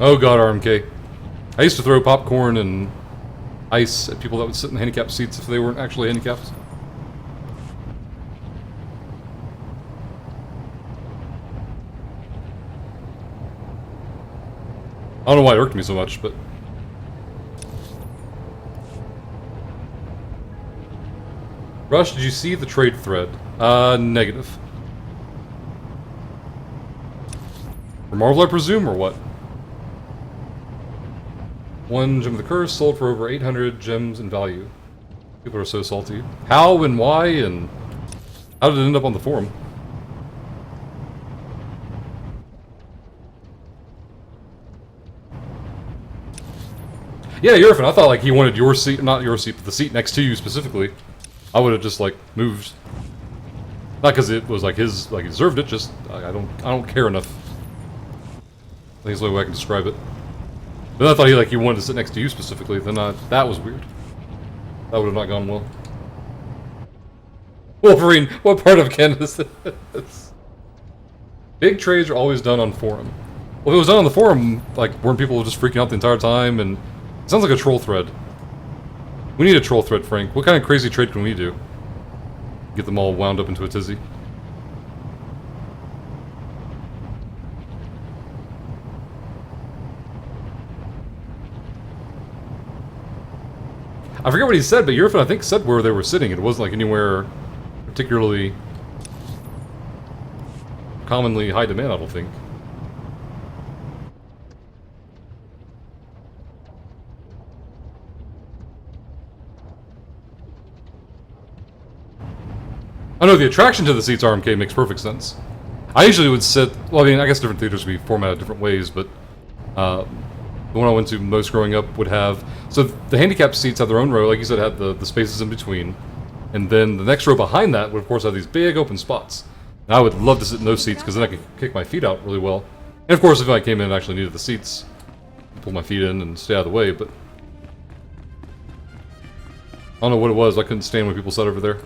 Oh god, RMK. I used to throw popcorn and ice at people that would sit in handicapped seats if they weren't actually handicapped. I don't know why it irked me so much, but... Rush, did you see the trade thread? Negative. For Marvel, I presume, or what? 1 gem of the curse sold for over 800 gems in value. People are so salty. How and why and... How did it end up on the forum? Yeah, Eurofin, I thought like he wanted your seat, not your seat, but the seat next to you specifically. I would have just like moved. Not because it was like his, like he deserved it. Just I don't care enough. I think it's the only way I can describe it. But then I thought he wanted to sit next to you specifically. Then that was weird. That would have not gone well. Wolverine, what part of Canada is this? Big trades are always done on forum. Well, if it was done on the forum, like weren't people just freaking out the entire time and. Sounds like a troll thread. We need a troll thread, Frank. What kind of crazy trade can we do? Get them all wound up into a tizzy. I forget what he said, but Eurofin, I think, said where they were sitting. It wasn't like anywhere particularly commonly high demand, I don't think. I know the attraction to the seats RMK makes perfect sense. I usually would sit, well, I mean, I guess different theaters would be formatted different ways, but the one I went to most growing up would have, so the handicapped seats have their own row, like you said, had the spaces in between, and then the next row behind that would of course have these big open spots. And I would love to sit in those seats because then I could kick my feet out really well. And of course, if I came in and actually needed the seats, I'd pull my feet in and stay out of the way, but I don't know what it was, I couldn't stand when people sat over there.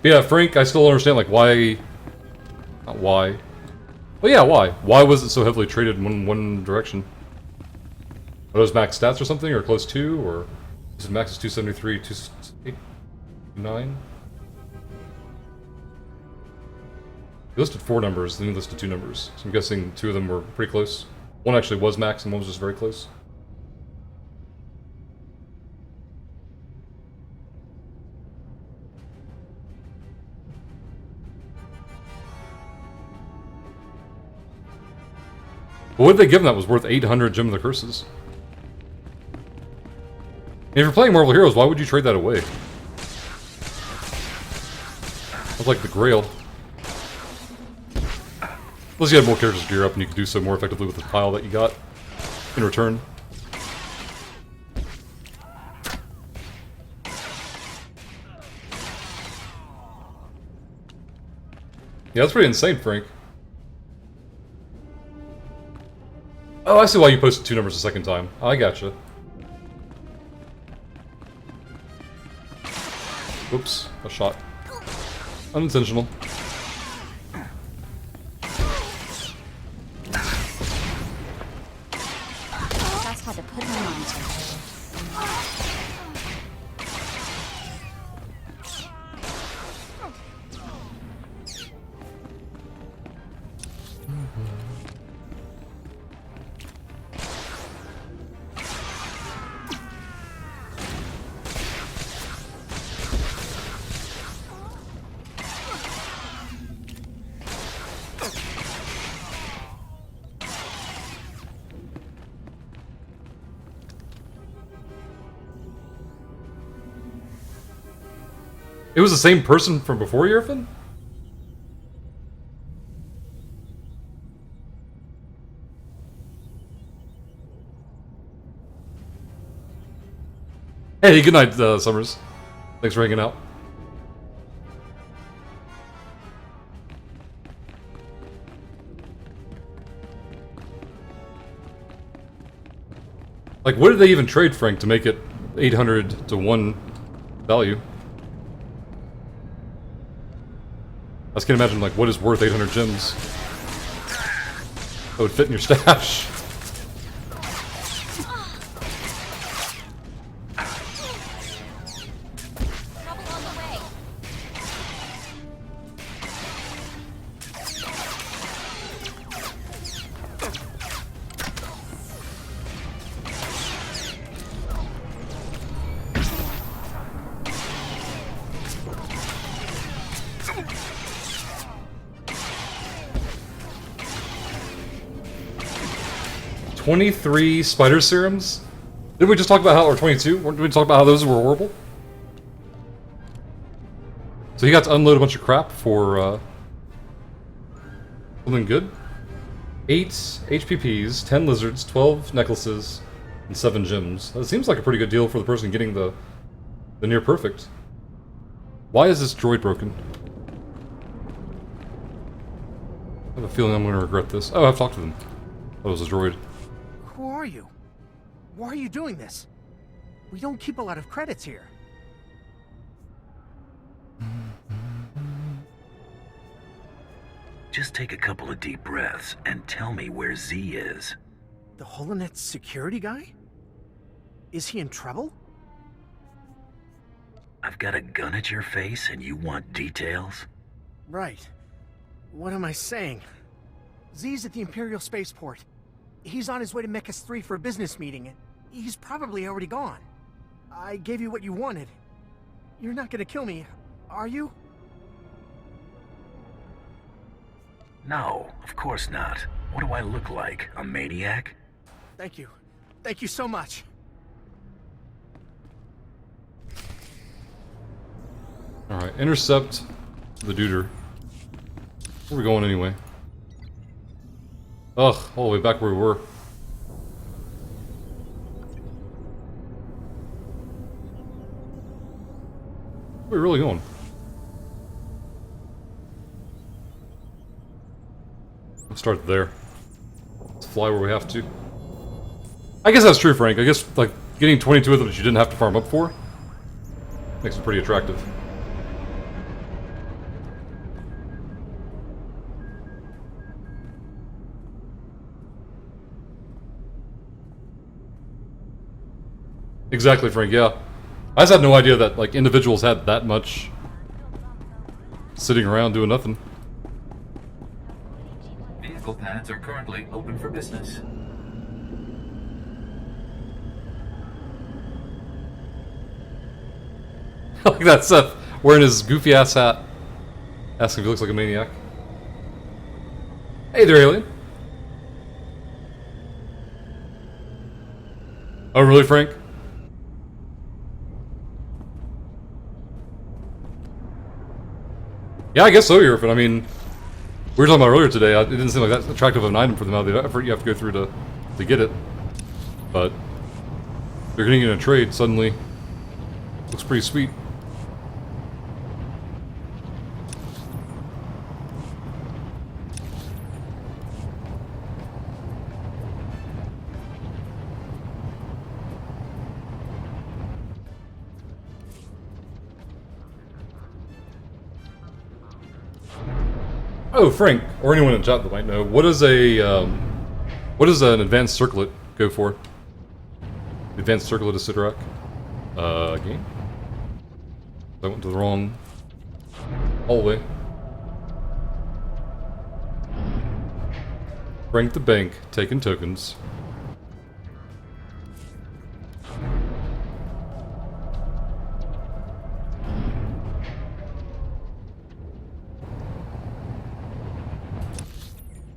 Yeah, Frank, I still don't understand, like, why... Not why. Well, yeah, why? Why was it so heavily traded in one direction? Are those max stats or something, or close to, or... Is it max is 273, 289? You listed 4 numbers, then you listed 2 numbers. So I'm guessing 2 of them were pretty close. One actually was max, and one was just very close. But what did they give him that was worth 800 Gem of the Curses? And if you're playing Marvel Heroes, why would you trade that away? That's like the Grail. Unless you had more characters to gear up and you could do so more effectively with the pile that you got in return. Yeah, that's pretty insane, Frank. Oh, I see why you posted 2 numbers a second time. I gotcha. Oops, a shot. Unintentional. That's how to put my mind to it. It was the same person from before Yerfin? Hey, good night, Summers. Thanks for hanging out. Like, what did they even trade, Frank, to make it 800 to 1 value? I just can't imagine, like, what is worth 800 gems that would fit in your stash. $23 spider serums? Didn't we just talk about how, or 22? Didn't we talk about how those were horrible? So he got to unload a bunch of crap for, something good? 8 HPPs, 10 lizards, 12 necklaces, and 7 gems. That seems like a pretty good deal for the person getting the near perfect. Why is this droid broken? I have a feeling I'm going to regret this. Oh, I've talked to them. That was a droid. Who are you? Why are you doing this? We don't keep a lot of credits here. Just take a couple of deep breaths and tell me where Z is. The Holonet's security guy? Is he in trouble? I've got a gun at your face and you want details? Right. What am I saying? Z's at the Imperial Spaceport. He's on his way to Ep.3 for a business meeting. He's probably already gone. I gave you what you wanted. You're not gonna kill me, are you? No, of course not. What do I look like? A maniac? Thank you. Thank you so much. Alright, intercept the duder. Where are we going anyway? Ugh, all the way back where we were. Where are we really going? Let's start there. Let's fly where we have to. I guess that's true, Frank. I guess, like, getting 22 of them that you didn't have to farm up for makes it pretty attractive. Exactly, Frank, yeah. I just had no idea that, like, individuals had that much sitting around doing nothing. Vehicle pads are currently open for business. Look at that, Seth, wearing his goofy ass hat. Asking if he looks like a maniac. Hey there, alien. Oh, really, Frank? Yeah, I guess so, Irfan. I mean, we were talking about earlier today, it didn't seem like that attractive of an item for the amount of effort you have to go through to get it. But if you're getting it in a trade, suddenly looks pretty sweet. Oh, Frank, or anyone in chat that might know, what does an advanced circlet go for? The advanced circlet of Sidorak? Game? I went to the wrong hallway. Frank the bank, taking tokens.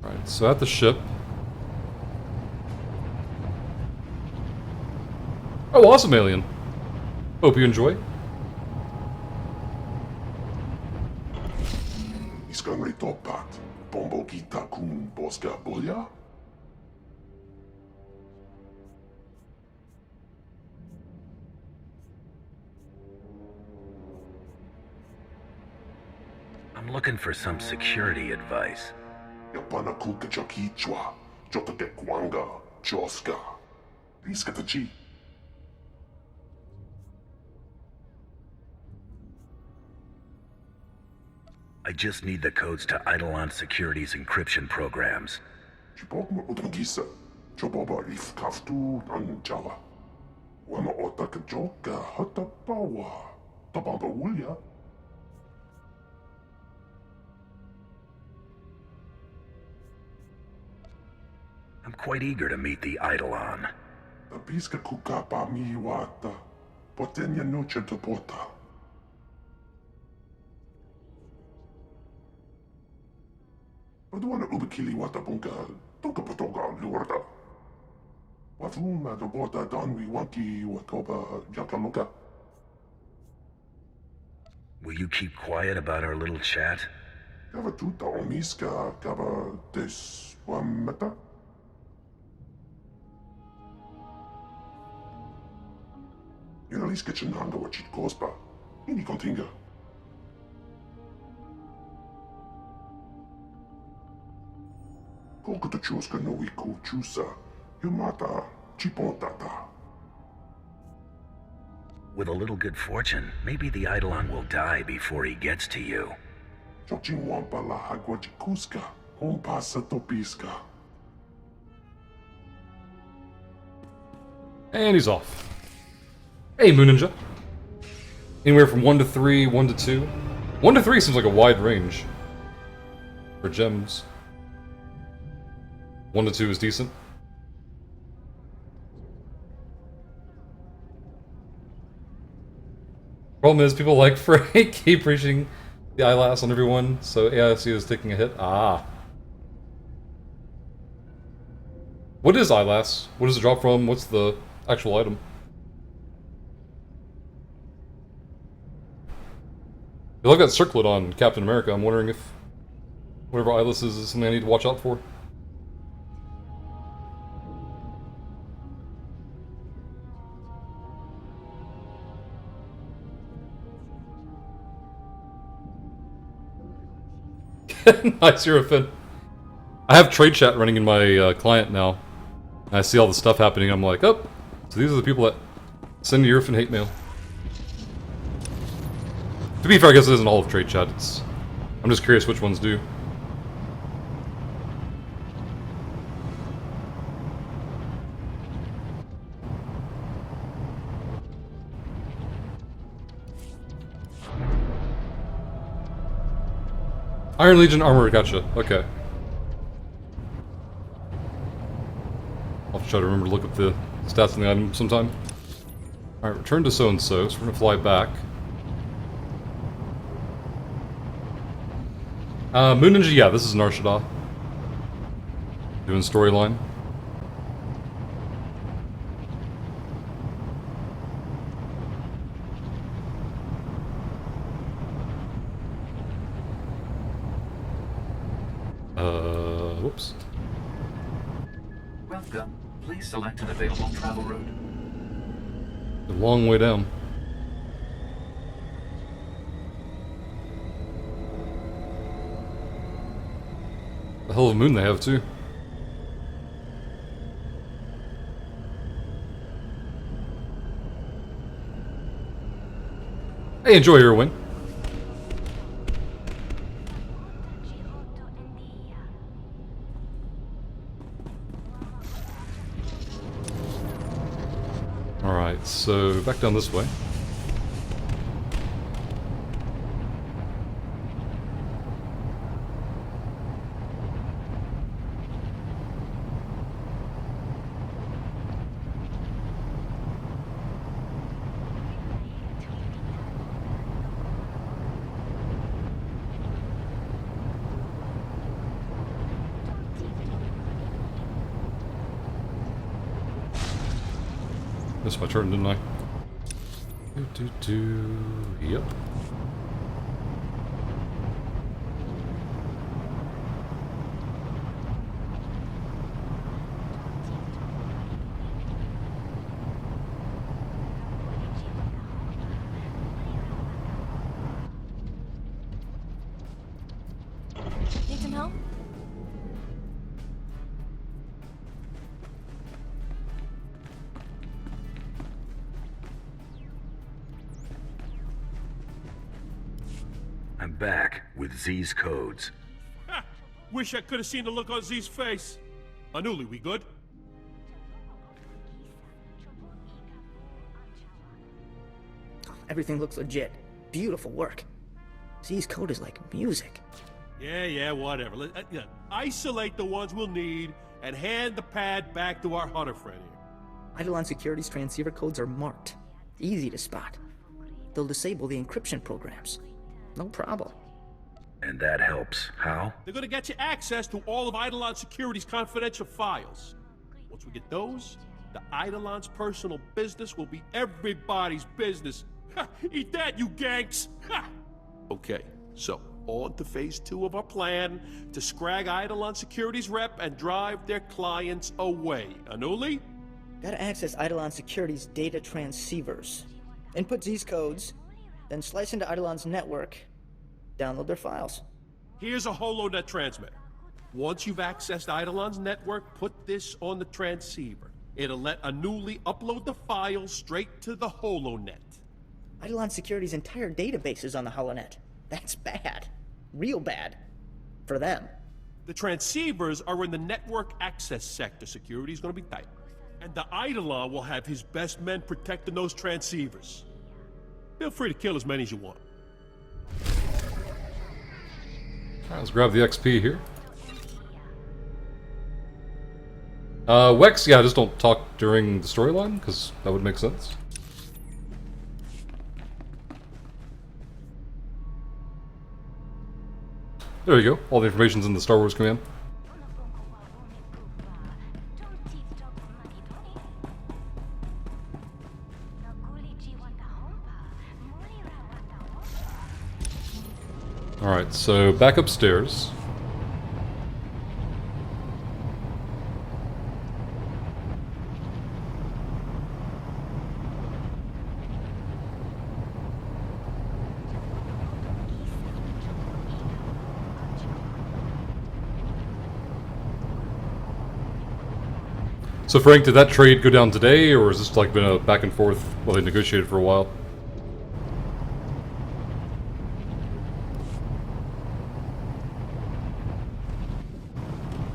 Alright, so at the ship. Oh, awesome, alien. Hope you enjoy. Iskangai topat, bombo kita kun boska boya. I'm looking for some security advice. Yapana kuka chakichwa, jotate kwanga, joska. Iskatachi. I just need the codes to Eidolon Security's encryption programs. Chipokma utangisa, choboba if kaftu an java. Wama otaka joka hatapawa, tabamba wulya. I'm quite eager to meet the Eidolon. Tapiska kukapa miwata, potenya noche topota. Paduana ubikili wata bunga, toka potoga lurda. Wafuma do bota donwi wanki wakoba jakaloka. Will you keep quiet about our little chat? Kava tuta omiska kava des wamata. Inaliska chinanga wachit kospa. Ini kontinga. Kolkata chuska no iku chusa. Yumata chipontata. With a little good fortune, maybe the Eidolon will die before he gets to you. Chochin wampa la hagwajikuska. Ompasa topiska. And he's off. Hey, Moon Ninja. Anywhere from 1 to 3, 1 to 2. 1 to 3 seems like a wide range for gems. 1 to 2 is decent. Problem is, people like Frank keep reaching the eyelash on everyone, so AIC is taking a hit. Ah. What is eyelash? What does it drop from? What's the actual item? I like that circlet on Captain America. I'm wondering if whatever eyelash is something I need to watch out for. Nice, you're a fin. I have trade chat running in my client now. And I see all the stuff happening. I'm like, oh, so these are the people that send you Irfan hate mail. To be fair, I guess it isn't all of trade chat. I'm just curious which ones do. Iron Legion armor, gotcha. Okay. I'll have to try to remember to look at the stats on the item sometime. Alright, return to so-and-so, so we're gonna fly back. Moon Ninja, yeah, this is Shadda. Doing storyline. Whoops. Welcome. Please select an available travel route. A long way down. A hell of a moon they have, too. Hey, enjoy your win. Alright, so back down this way. Missed my turn, didn't I? Yep. Need some help? I'm back with Z's codes. Ha! Wish I could have seen the look on Z's face. Anuli, we good? Everything looks legit. Beautiful work. Z's code is like music. Yeah, whatever. Isolate the ones we'll need and hand the pad back to our hunter friend here. Eidolon Security's transceiver codes are marked. Easy to spot. They'll disable the encryption programs. No problem. And that helps. How? They're gonna get you access to all of Eidolon Security's confidential files. Once we get those, the Eidolon's personal business will be everybody's business. Ha! Eat that, you ganks! Ha! Okay, so on to phase 2 of our plan to scrag Eidolon Security's rep and drive their clients away. Anuli? Gotta access Eidolon Security's data transceivers. Input Z's codes, then slice into Eidolon's network, download their files. Here's a HoloNet transmitter. Once you've accessed Eidolon's network, put this on the transceiver. It'll let Anuli upload the files straight to the HoloNet. Eidolon Security's entire database is on the HoloNet. That's bad. Real bad. For them. The transceivers are in the network access sector. Security's gonna be tight. And the Eidolon will have his best men protecting those transceivers. Feel free to kill as many as you want. Alright, let's grab the XP here. Wex, yeah, just don't talk during the storyline, because that would make sense. There you go. All the information's in the Star Wars command. Alright, so back upstairs. So Frank, did that trade go down today, or has this like been a back and forth while they negotiated for a while?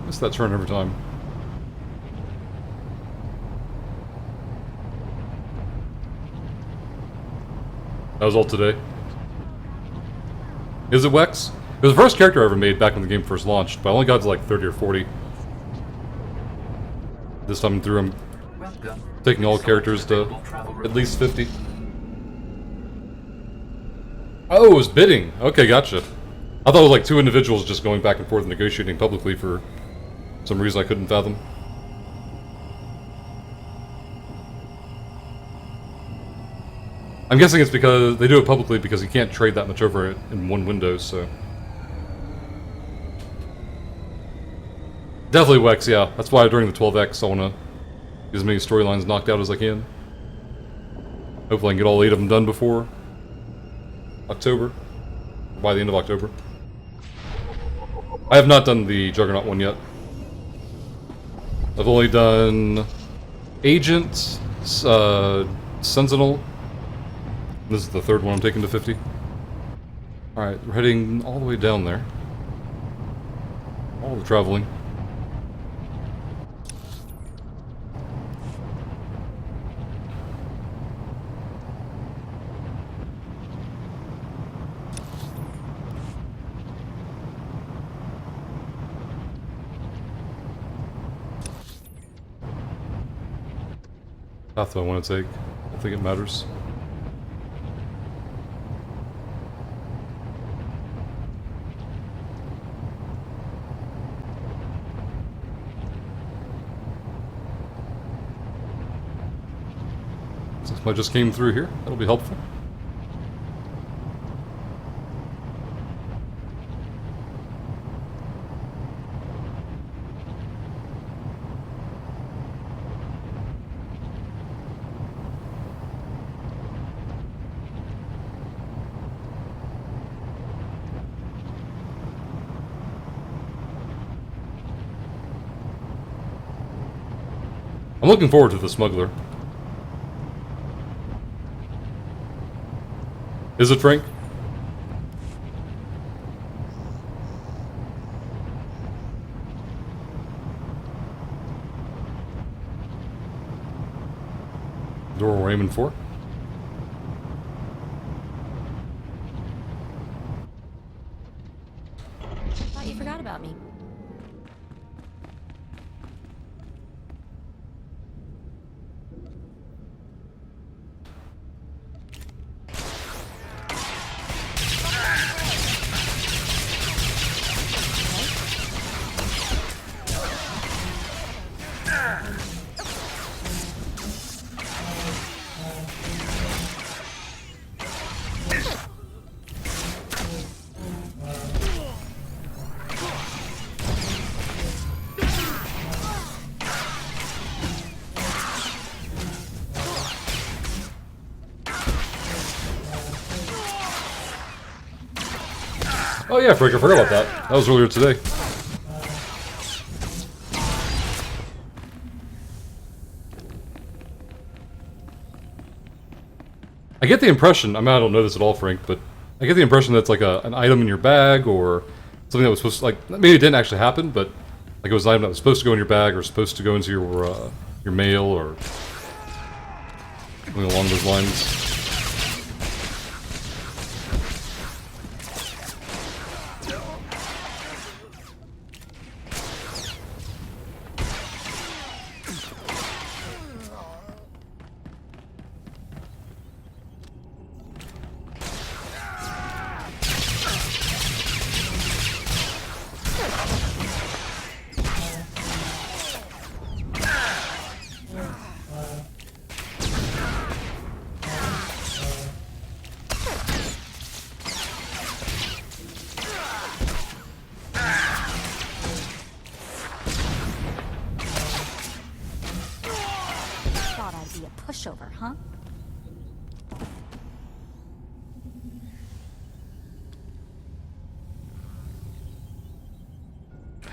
Missed that turn every time. That was all today. Is it Wex? It was the first character I ever made back when the game first launched, but I only got to like 30 or 40. This time through, I'm taking all characters to at least 50. Oh, it was bidding. Okay, gotcha. I thought it was like two individuals just going back and forth negotiating publicly for some reason I couldn't fathom. I'm guessing it's because they do it publicly because you can't trade that much over it in one window, so... Definitely Wex, yeah. That's why during the 12X I want to get as many storylines knocked out as I can. Hopefully I can get all 8 of them done before October. By the end of October. I have not done the Juggernaut one yet. I've only done Agent, Sentinel. This is the third one I'm taking to 50. Alright, we're heading all the way down there. All the traveling. Path do I want to take? I don't think it matters. Since I just came through here, that'll be helpful. I'm looking forward to the smuggler. Is it, Frank? Door we're aiming for. Thought you forgot about me. Oh yeah, Frank, I forgot about that. That was earlier today. I get the impression, I mean I don't know this at all, Frank, but I get the impression that it's like an item in your bag or something that was supposed to, like, maybe it didn't actually happen, but like it was an item that was supposed to go in your bag or supposed to go into your mail or something along those lines. Pushover, huh?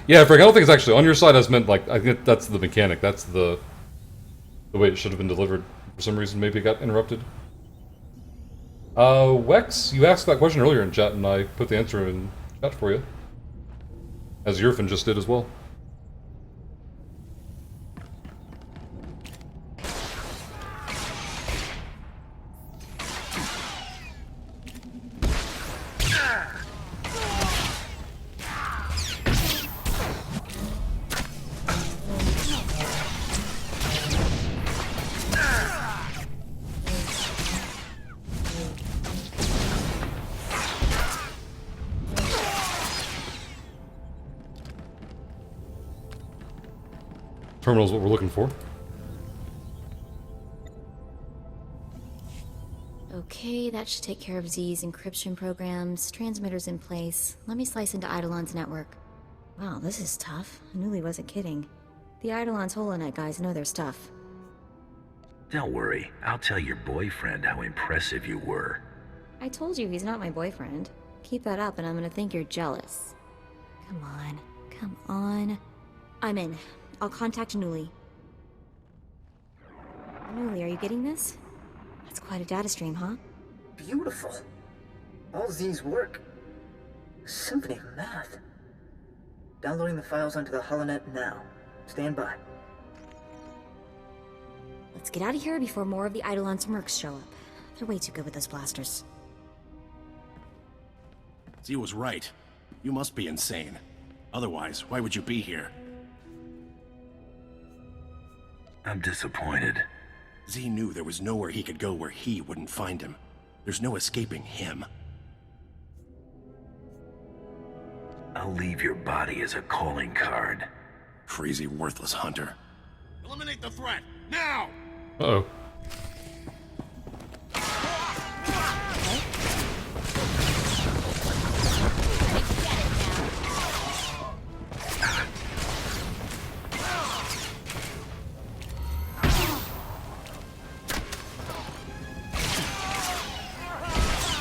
Yeah, Frank, I don't think it's actually on your side. I meant, like, I think that's the mechanic. That's the way it should have been delivered. For some reason, maybe it got interrupted. Wex, you asked that question earlier in chat, and I put the answer in chat for you. As Yerfin just did as well. Terminal is what we're looking for. Okay, that should take care of Z's encryption programs, transmitters in place. Let me slice into Eidolon's network. Wow, this is tough. I knew he wasn't kidding. The Eidolon's Holonet guys know their stuff. Don't worry, I'll tell your boyfriend how impressive you were. I told you he's not my boyfriend. Keep that up and I'm gonna think you're jealous. Come on. Come on. I'm in. I'll contact Nuli. Nuli, are you getting this? That's quite a data stream, huh? Beautiful. All Z's work. Symphony of math. Downloading the files onto the Holonet now. Stand by. Let's get out of here before more of the Eidolon's mercs show up. They're way too good with those blasters. Z was right. You must be insane. Otherwise, why would you be here? I'm disappointed. Z knew there was nowhere he could go where he wouldn't find him. There's no escaping him. I'll leave your body as a calling card. Crazy, worthless hunter. Eliminate the threat, now! Uh-oh.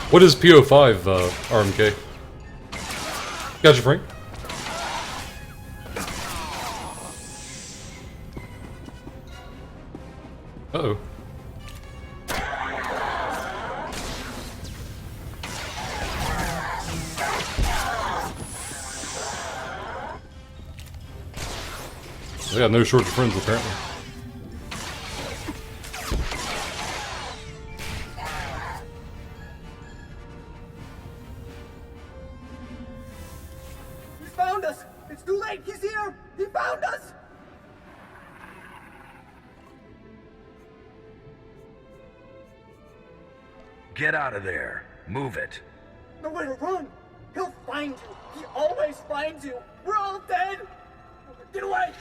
What is PO5, RMK? Gotcha, Frank. Uh-oh. They got no shortage of friends, apparently. He's found us! It's too late! He's here! He found us! Get out of there. Move it. Nowhere to run! He'll find you! He always finds you! We're all dead! Get away!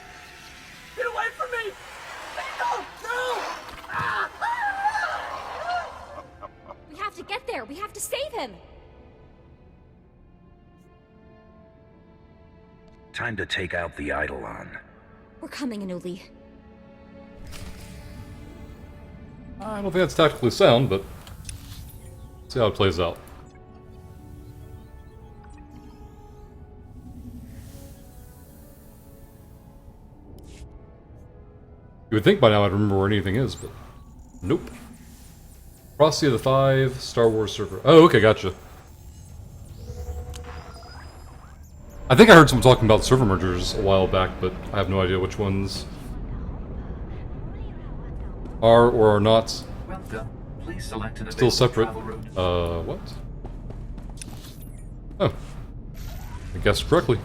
Get away from me! No! No! Ah! We have to get there! We have to save him! Time to take out the Eidolon. We're coming, Anuli. I don't think that's tactically sound, but see how it plays out. You would think by now I'd remember where anything is, but nope. Prophecy of the Five, Star Wars server. Oh, okay, gotcha. I think I heard someone talking about server mergers a while back, but I have no idea which ones are or are not Welcome. Please select an still available separate. travel route. What? Oh. I guessed correctly.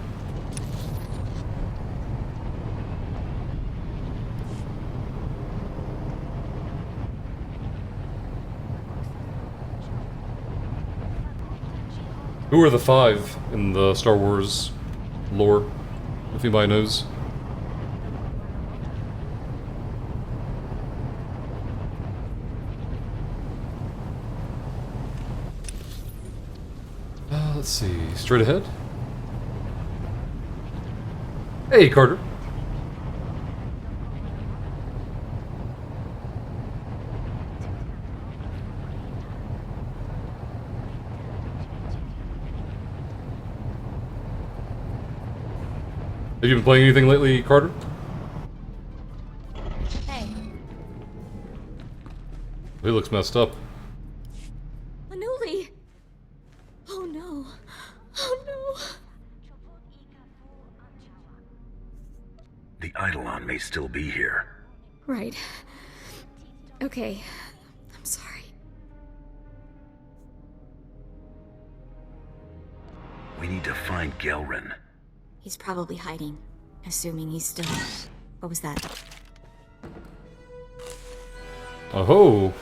Who are the five in the Star Wars lore, if anybody knows? Let's see, straight ahead. Hey, Carter. Have you been playing anything lately, Carter? Hey. He looks messed up. Anuli! Oh no. Oh no. The Eidolon may still be here. Right. Okay. I'm sorry. We need to find Gelrin. He's probably hiding. Assuming he's still... What was that? Oh-ho!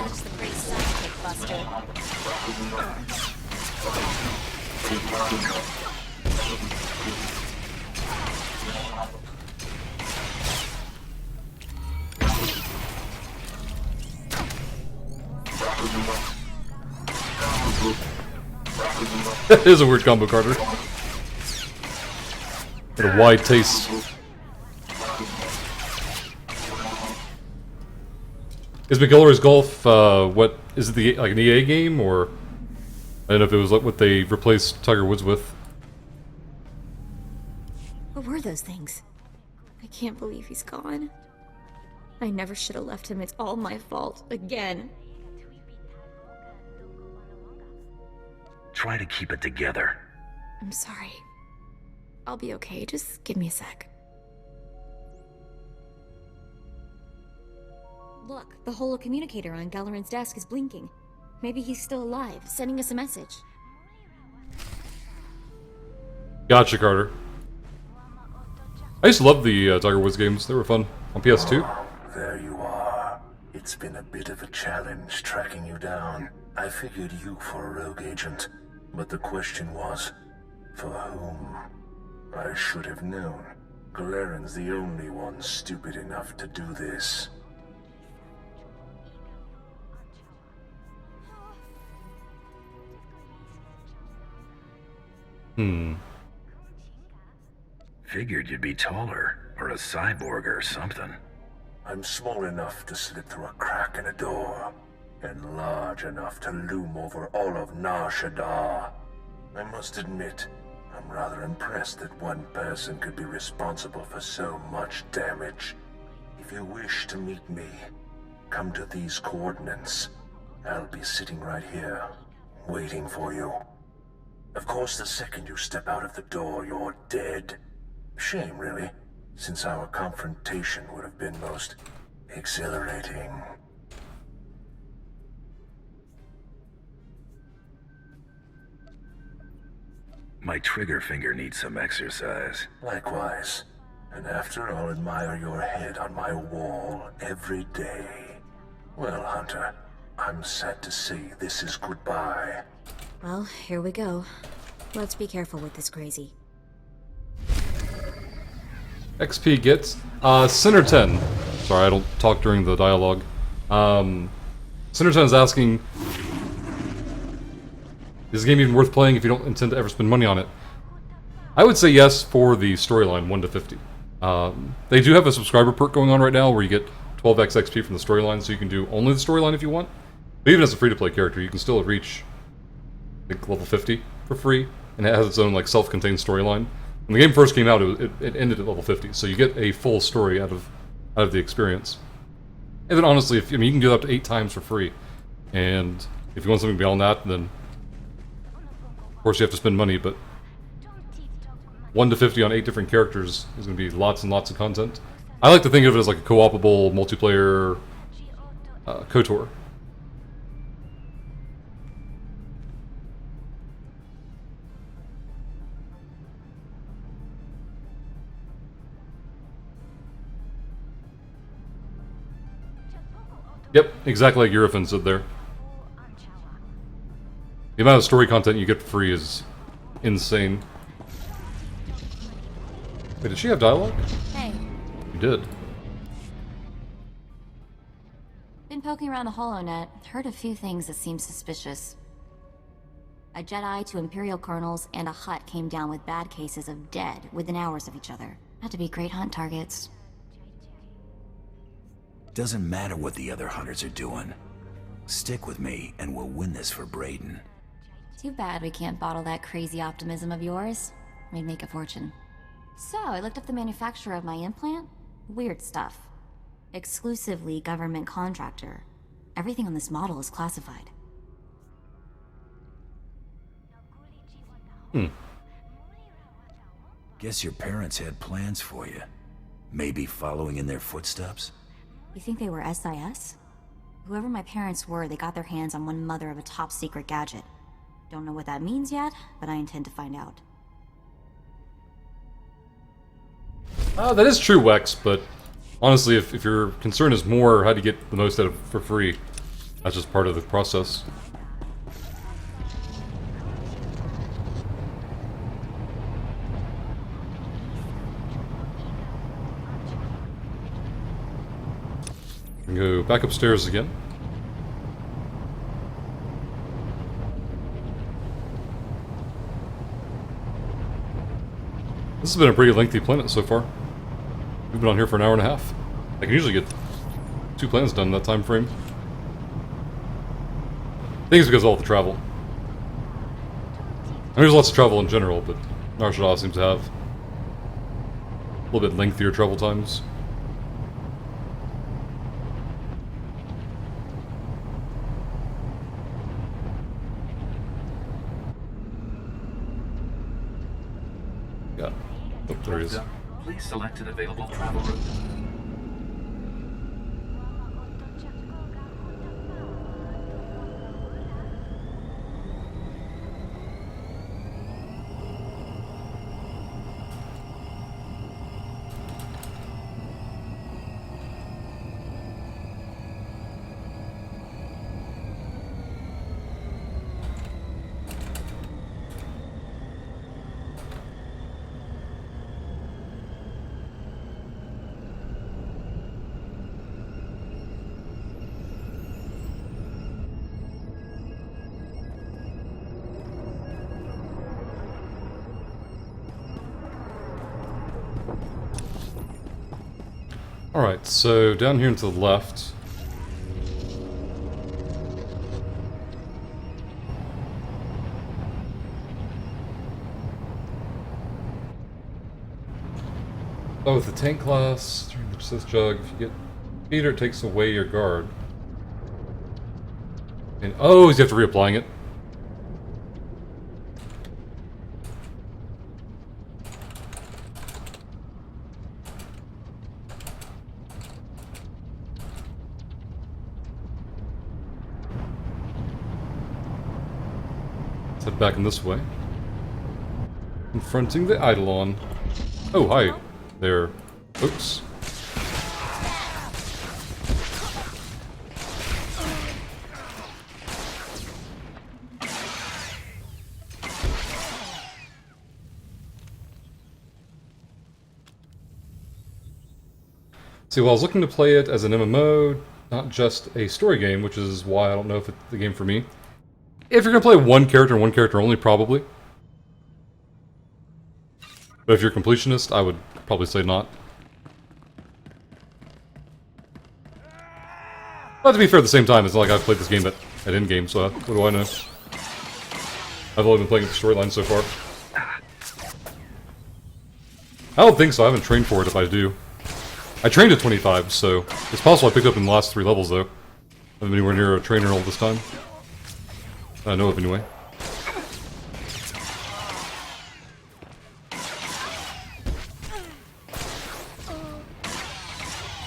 Just the pretty sidekick, Buster. That is a weird combo, Carter. Got a wide taste. Is McIlroy's Golf, what, is it like an EA game, or? I don't know if it was like what they replaced Tiger Woods with. What were those things? I can't believe he's gone. I never should have left him. It's all my fault. Again. Try to keep it together. I'm sorry. I'll be okay. Just give me a sec. Look, the holo communicator on Galleron's desk is blinking. Maybe he's still alive, sending us a message. Gotcha, Carter. I used to love the Tiger Woods games. They were fun on PS2. There you are. It's been a bit of a challenge tracking you down. I figured you for a rogue agent, but the question was, for whom? I should have known. Galeron's the only one stupid enough to do this. Figured you'd be taller, or a cyborg or something. I'm small enough to slip through a crack in a door, and large enough to loom over all of Shadda. I must admit, I'm rather impressed that one person could be responsible for so much damage. If you wish to meet me, come to these coordinates. I'll be sitting right here, waiting for you. Of course, the second you step out of the door, you're dead. Shame, really, since our confrontation would have been most exhilarating. My trigger finger needs some exercise. Likewise. And after I'll admire your head on my wall every day. Well, Hunter, I'm sad to say this is goodbye. Well, here we go. Let's be careful with this crazy. XP gets Center 10. Sorry, I don't talk during the dialogue. Center 10 is asking, is the game even worth playing if you don't intend to ever spend money on it? I would say yes for the storyline, 1 to 50. They do have a subscriber perk going on right now where you get 12x XP from the storyline, so you can do only the storyline if you want. But even as a free-to-play character, you can still reach, I think, level 50 for free, and it has its own like self-contained storyline. When the game first came out, it ended at level 50, so you get a full story out of the experience. And then honestly, you can do that up to 8 times for free, and if you want something beyond that, then of course you have to spend money. But 1 to 50 on 8 different characters is going to be lots and lots of content. I like to think of it as like a co-opable multiplayer KOTOR. Yep, exactly like Eurofin said there. The amount of story content you get for free is insane. Wait, did she have dialogue? Hey. You did. Been poking around the HoloNet, heard a few things that seem suspicious. A Jedi, 2 Imperial colonels, and a Hutt came down with bad cases of dead within hours of each other. Had to be great hunt targets. Doesn't matter what the other hunters are doing. Stick with me, and we'll win this for Brayden. Too bad we can't bottle that crazy optimism of yours. We'd make a fortune. So, I looked up the manufacturer of my implant. Weird stuff. Exclusively government contractor. Everything on this model is classified. Guess your parents had plans for you. Maybe following in their footsteps? You think they were SIS? Whoever my parents were, they got their hands on one mother of a top-secret gadget. Don't know what that means yet, but I intend to find out. That is true, Wex, but honestly, if your concern is more how to get the most out of it for free, that's just part of the process. We can go back upstairs again. This has been a pretty lengthy planet so far. We've been on here for an hour and a half. I can usually get 2 planets done in that time frame. I think it's because of all the travel. I mean, there's lots of travel in general, but Rashad seems to have a little bit lengthier travel times. Yeah. Oh, there he is. Please select an available travel route. Alright, so down here and to the left. Oh, with the tank class, during the Sith jug, if you get Peter, it takes away your guard. And oh, you have to reapplying it. Let's head back in this way. Confronting the Eidolon. Oh, hi there, folks. See, well, I was looking to play it as an MMO, not just a story game, which is why I don't know if it's the game for me. If you're going to play one character and one character only, probably. But if you're a completionist, I would probably say not. But to be fair, at the same time, it's not like I've played this game at endgame, so what do I know? I've only been playing the storyline so far. I don't think so, I haven't trained for it if I do. I trained at 25, so it's possible I picked up in the last 3 levels, though. I haven't been anywhere near a trainer all this time. I know of, anyway.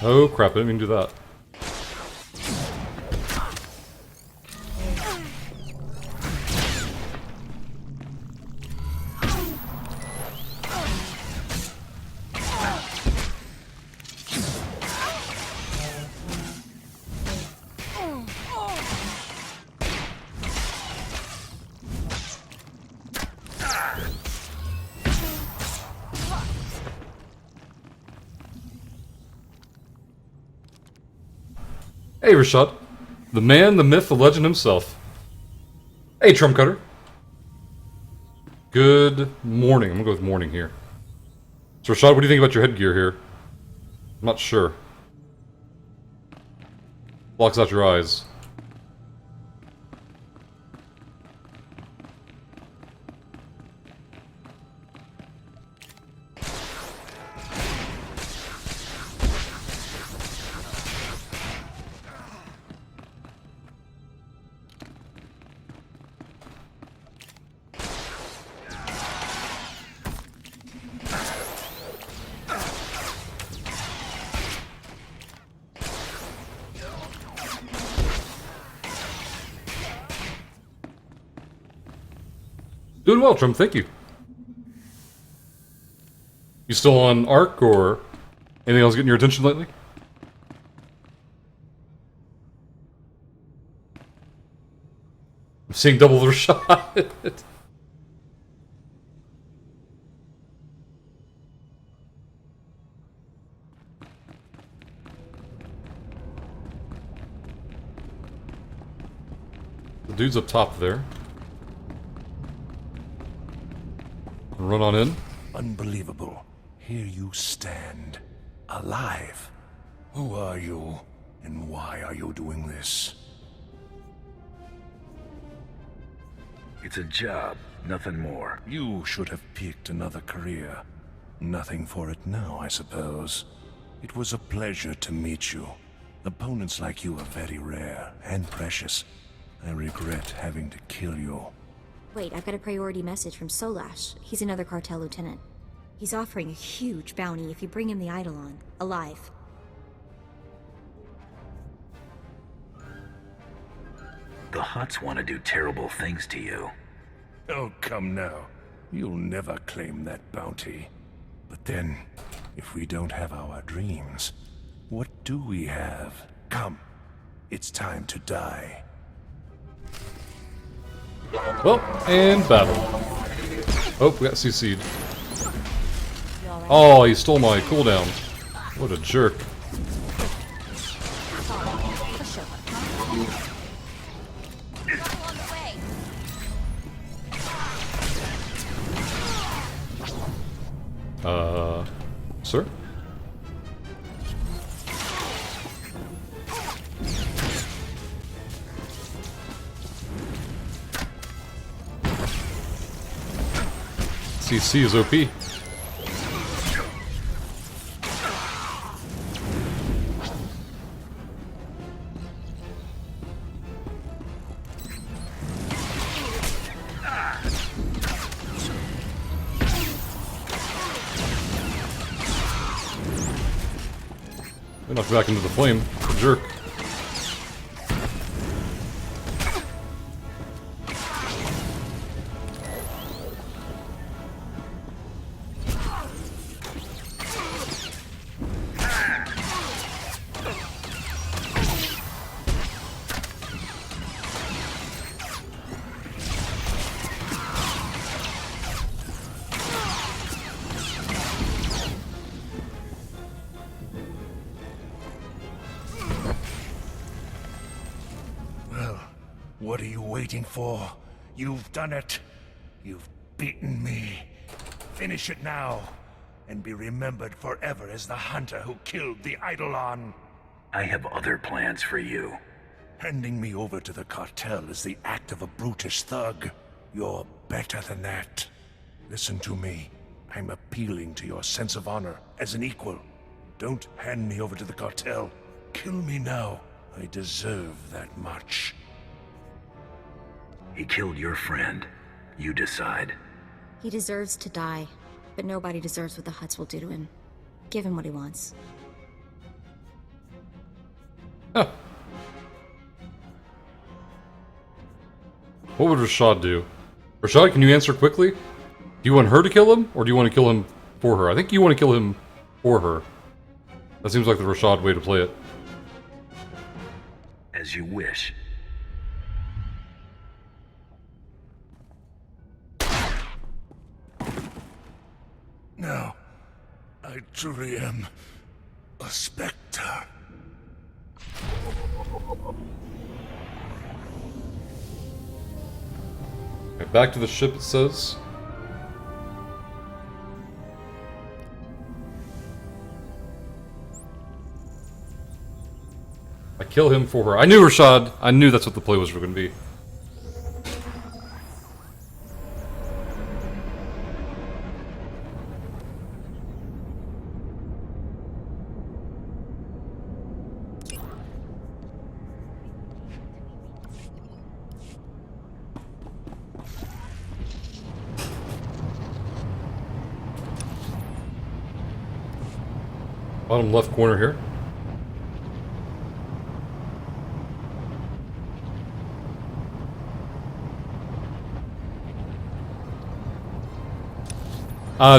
Oh crap, I didn't mean to do that. Hey, Rashad. The man, the myth, the legend himself. Hey, Trump Cutter. Good morning. I'm gonna go with morning here. So, Rashad, what do you think about your headgear here? I'm not sure. Blocks out your eyes. Doing well, Trump, thank you. You still on Ark, or anything else getting your attention lately? I'm seeing double the Rashad. The dude's up top there. Run on in. unbelievable. Here you stand, alive. Who are you, and why are you doing this? It's a job, nothing more. You should have picked another career. Nothing for it now, I suppose. It was a pleasure to meet you. Opponents like you are very rare and precious. I regret having to kill you. Wait, I've got a priority message from Solash. He's another cartel lieutenant. He's offering a huge bounty if you bring him the Eidolon, alive. The Hutts want to do terrible things to you. Oh, come now. You'll never claim that bounty. But then, if we don't have our dreams, what do we have? Come, it's time to die. Well, and battle. Oh, we got CC'd. Oh, he stole my cooldown. What a jerk. Sir? CC is OP. I knocked back into the flame. Jerk. What are you waiting for? You've done it. You've beaten me. Finish it now, and be remembered forever as the hunter who killed the Eidolon. I have other plans for you. Handing me over to the cartel is the act of a brutish thug. You're better than that. Listen to me. I'm appealing to your sense of honor as an equal. Don't hand me over to the cartel. Kill me now. I deserve that much. He killed your friend. You decide. He deserves to die, but nobody deserves what the Hutts will do to him. Give him what he wants. Huh. What would Rashad do? Rashad, can you answer quickly? Do you want her to kill him, or do you want to kill him for her? I think you want to kill him for her. That seems like the Rashad way to play it. As you wish. Now, I truly am a specter. Okay, back to the ship, it says. I kill him for her. I knew Rashad. I knew that's what the play was going to be. Bottom left corner here.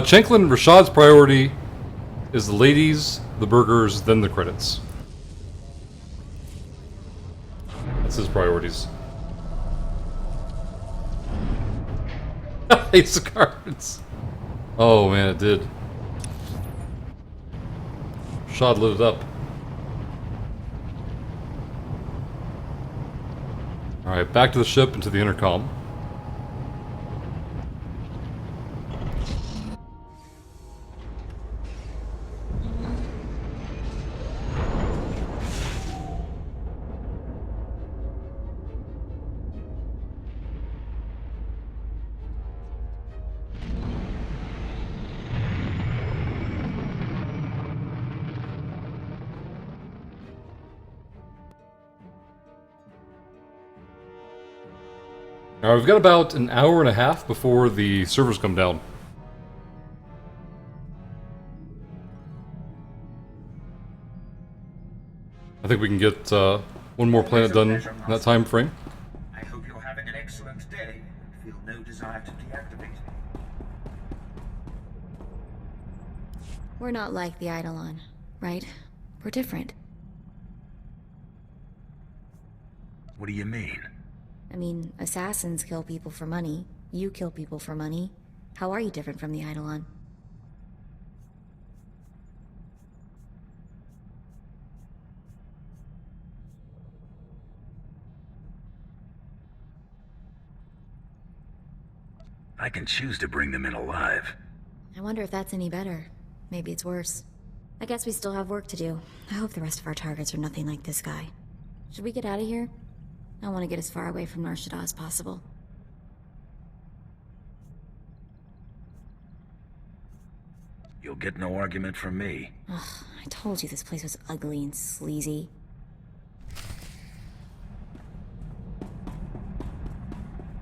Shanklin, Rashad's priority is the ladies, the burgers, then the credits. That's his priorities. Ace of cards. Oh man, it did. Rashad lit it up. Alright, back to the ship and to the intercom. Alright, we've got about an hour and a half before the servers come down. I think we can get one more planet done in that time frame. I hope you're having an excellent day and feel no desire to deactivate me. We're not like the Eidolon, right? We're different. What do you mean? I mean, assassins kill people for money. You kill people for money. How are you different from the Eidolon? I can choose to bring them in alive. I wonder if that's any better. Maybe it's worse. I guess we still have work to do. I hope the rest of our targets are nothing like this guy. Should we get out of here? I want to get as far away from Shadda as possible. You'll get no argument from me. Ugh, I told you this place was ugly and sleazy.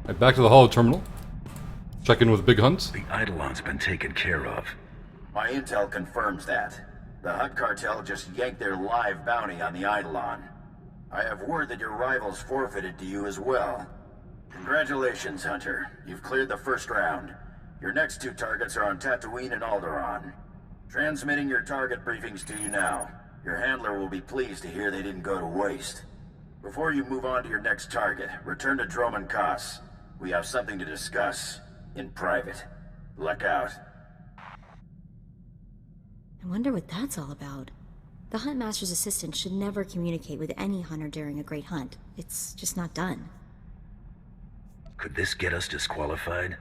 Right, back to the Hollow Terminal. Check in with Big Hunt. The Eidolon's been taken care of. My intel confirms that. The Hutt cartel just yanked their live bounty on the Eidolon. I have word that your rivals forfeited to you as well. Congratulations, Hunter. You've cleared the first round. Your next two targets are on Tatooine and Alderaan. Transmitting your target briefings to you now. Your handler will be pleased to hear they didn't go to waste. Before you move on to your next target, return to Droman Kaas. We have something to discuss. In private. Luck out. I wonder what that's all about. The Huntmaster's assistant should never communicate with any hunter during a great hunt. It's just not done. Could this get us disqualified?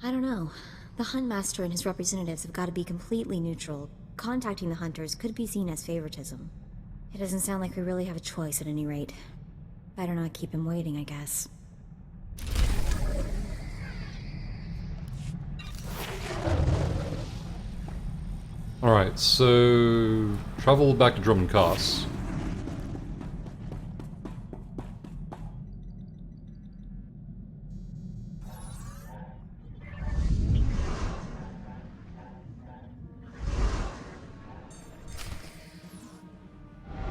I don't know. The Huntmaster and his representatives have got to be completely neutral. Contacting the hunters could be seen as favoritism. It doesn't sound like we really have a choice at any rate. Better not keep him waiting, I guess. Alright, so travel back to Droman Kaas.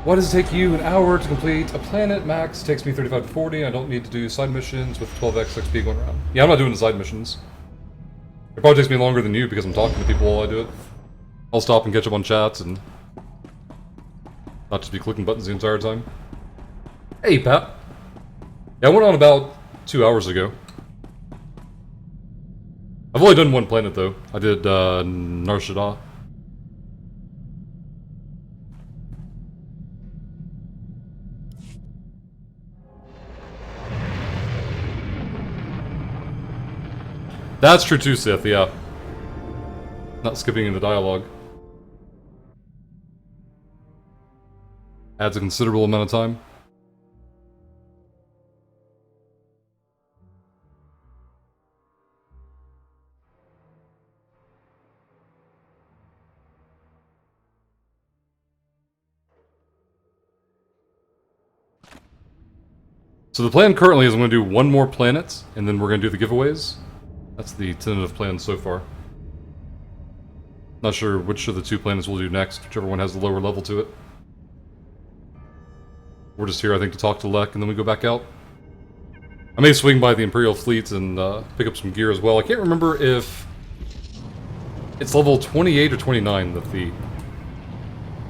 Why does it take you an hour to complete a planet? Max takes me 35 to 40. I don't need to do side missions with 12x XP going around. Yeah, I'm not doing the side missions. It probably takes me longer than you because I'm talking to people while I do it. I'll stop and catch up on chats and not just be clicking buttons the entire time. Hey, Pat. Yeah, I went on about 2 hours ago. I've only done one planet, though. I did, Nar Shaddaa. That's true too, Sith, yeah. Not skipping into dialogue. Adds a considerable amount of time. So the plan currently is I'm going to do one more planet, and then we're going to do the giveaways. That's the tentative plan so far. Not sure which of the two planets we'll do next, whichever one has the lower level to it. We're just here, I think, to talk to Lek, and then we go back out. I may swing by the Imperial Fleet and pick up some gear as well. I can't remember if it's level 28 or 29 that the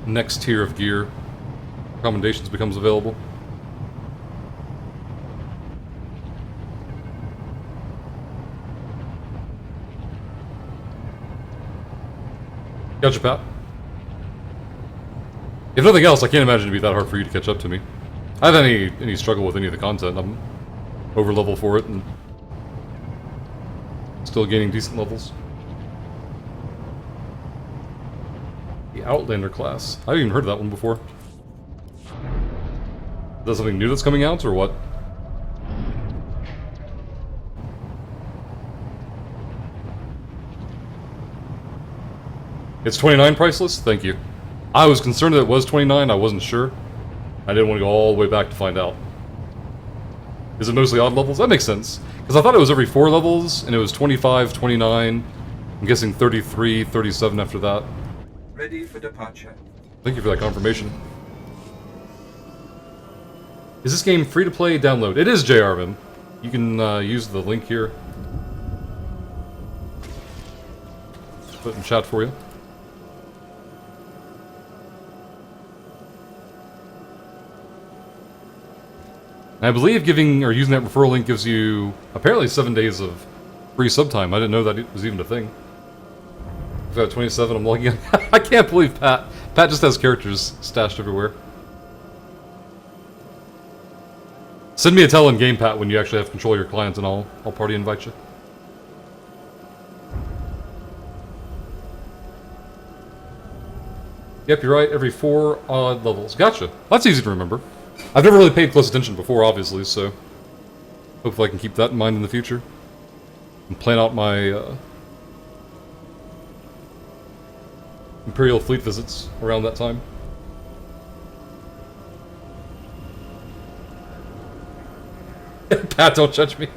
next tier of gear commendations becomes available. Gotcha, Pat. If nothing else, I can't imagine it'd be that hard for you to catch up to me. I haven't any struggle with any of the content. I'm over level for it and still gaining decent levels. The Outlander class. I haven't even heard of that one before. Is that something new that's coming out, or what? It's 29 priceless? Thank you. I was concerned that it was 29, I wasn't sure. I didn't want to go all the way back to find out. Is it mostly odd levels? That makes sense. Because I thought it was every 4 levels, and it was 25, 29, I'm guessing 33, 37 after that. Ready for departure. Thank you for that confirmation. Is this game free to play? Download. It is, JRman. You can use the link here. Put it in chat for you. And I believe giving or using that referral link gives you apparently 7 days of free sub time. I didn't know that it was even a thing. I've got 27. I'm logging in. I can't believe Pat. Pat just has characters stashed everywhere. Send me a tell in game, Pat, when you actually have control of your clients, and I'll party invite you. Yep, you're right. Every 4 odd levels. Gotcha. That's easy to remember. I've never really paid close attention before, obviously, so hopefully I can keep that in mind in the future and plan out my Imperial fleet visits around that time. Pat, don't judge me.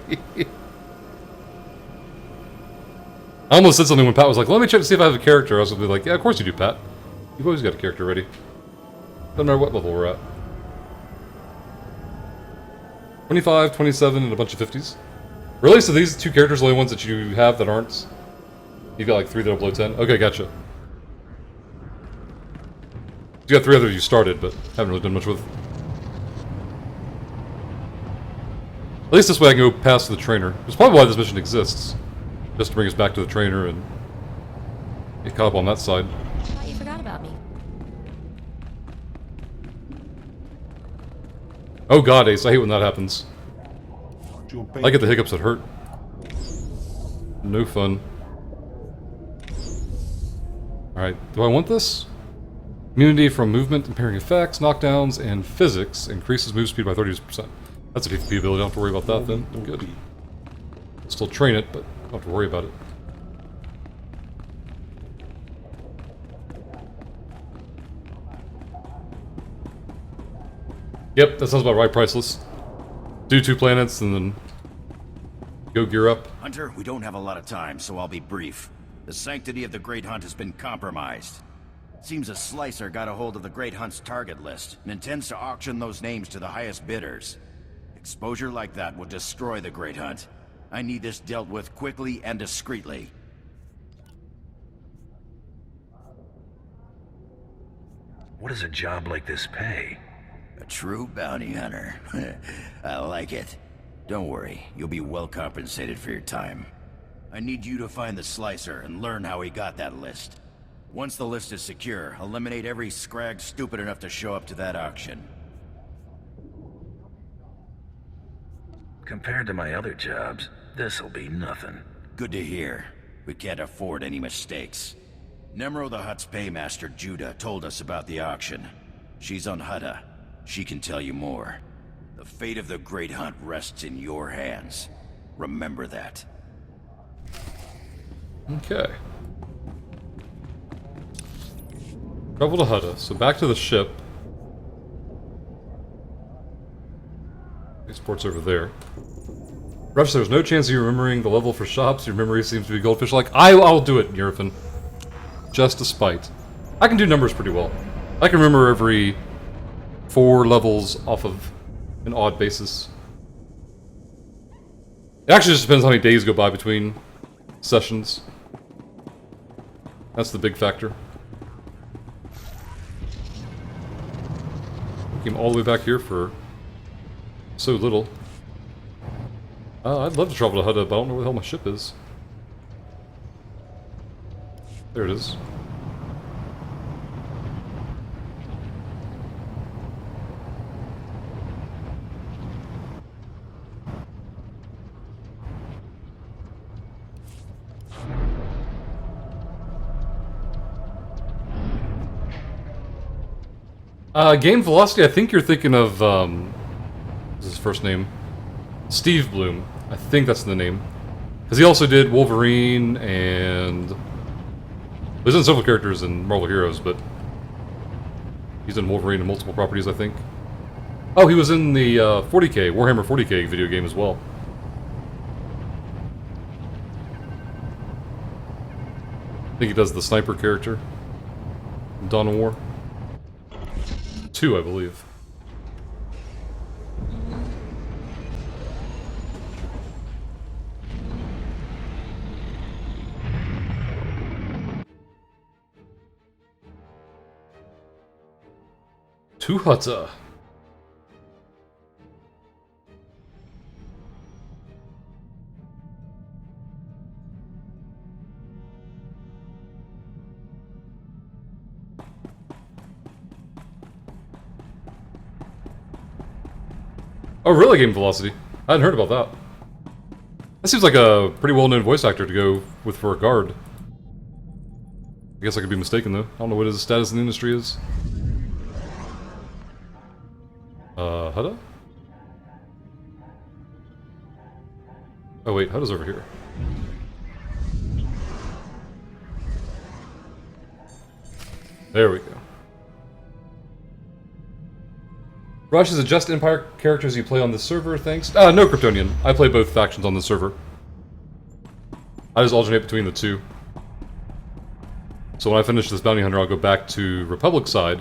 I almost said something when Pat was like, let me check to see if I have a character. I was going to be like, yeah, of course you do, Pat. You've always got a character ready. Doesn't matter what level we're at. 25, 27, and a bunch of 50s. Really? So these 2 characters are the only ones that you have that aren't... You've got like 3 that are below 10? Okay, gotcha. You got 3 others you started, but haven't really done much with. At least this way I can go past the trainer. That's probably why this mission exists. Just to bring us back to the trainer and get caught up on that side. Thought you forgot about me. Oh god, Ace, I hate when that happens. I get the hiccups that hurt. No fun. Alright, do I want this? Immunity from movement, impairing effects, knockdowns, and physics increases move speed by 30%. That's a PvP ability, don't have to worry about that then. I'm good. Still train it, but don't have to worry about it. Yep, that sounds about right, Priceless. Do 2 planets and then go gear up. Hunter, we don't have a lot of time, so I'll be brief. The sanctity of the Great Hunt has been compromised. Seems a slicer got a hold of the Great Hunt's target list and intends to auction those names to the highest bidders. Exposure like that would destroy the Great Hunt. I need this dealt with quickly and discreetly. What does a job like this pay? A true bounty hunter. I like it. Don't worry, you'll be well compensated for your time. I need you to find the slicer and learn how he got that list. Once the list is secure, eliminate every scrag stupid enough to show up to that auction. Compared to my other jobs, this'll be nothing. Good to hear. We can't afford any mistakes. Nemro the Hutt's paymaster, Judah, told us about the auction. She's on Hutta. She can tell you more. The fate of the Great Hunt rests in your hands. Remember that. Okay. Travel to Hutta. So back to the ship. These ports over there. Rush, there's no chance of you remembering the level for shops. Your memory seems to be goldfish-like. I'll do it, Nerfin. Just a spite. I can do numbers pretty well. I can remember every 4 levels off of an odd basis. It actually just depends how many days go by between sessions. That's the big factor. Came all the way back here for so little. I'd love to travel to Hutta, but I don't know where the hell my ship is. There it is. Game Velocity, I think you're thinking of, what's his first name? Steve Bloom. I think that's the name. Because he also did Wolverine and... He's in several characters in Marvel Heroes, but... He's in Wolverine and multiple properties, I think. Oh, he was in the 40k, Warhammer 40k video game as well. I think he does the sniper character in Dawn of War. 2, I believe. Tuhata. Oh, really, Game Velocity? I hadn't heard about that. That seems like a pretty well-known voice actor to go with for a guard. I guess I could be mistaken, though. I don't know what his status in the industry is. Shadda? Oh wait, Shadda's over here. There we go. Rush is a Just Empire characters you play on the server, thanks. No, Kryptonian. I play both factions on the server. I just alternate between the two. So when I finish this bounty hunter, I'll go back to Republic side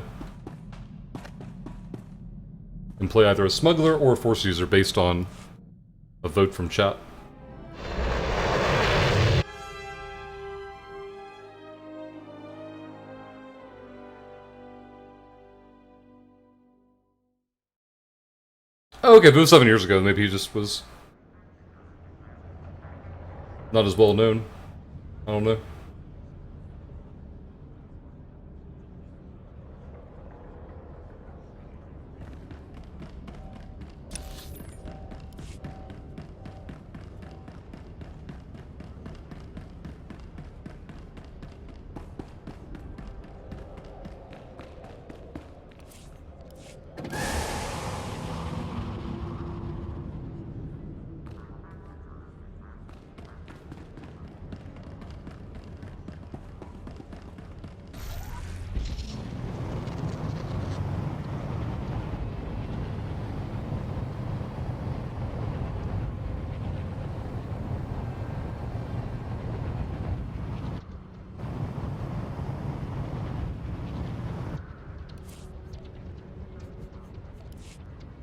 and play either a smuggler or a force user based on a vote from chat. Oh, okay, if it was 7 years ago, maybe he just was not as well known. I don't know.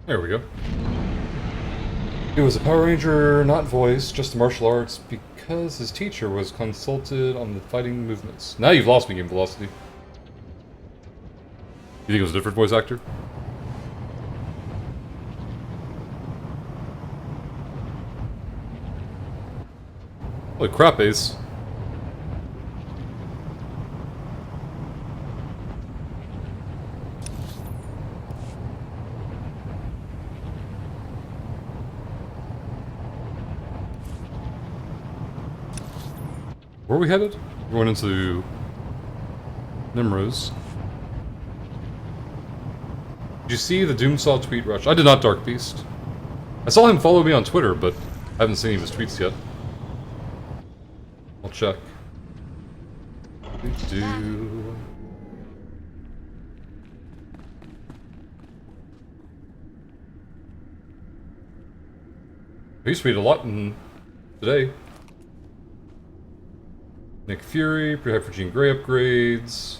There we go. He was a Power Ranger, not voice, just martial arts, because his teacher was consulted on the fighting movements. Now you've lost me, Game Velocity. You think it was a different voice actor? Holy crap, Ace. Where are we headed? We're going into Nimrose. Did you see the Doomsaw tweet, Rush? I did not, Dark Beast. I saw him follow me on Twitter, but I haven't seen any of his tweets yet. I'll check. I used to read a lot in today. Nick Fury, prepared for Jean Grey upgrades.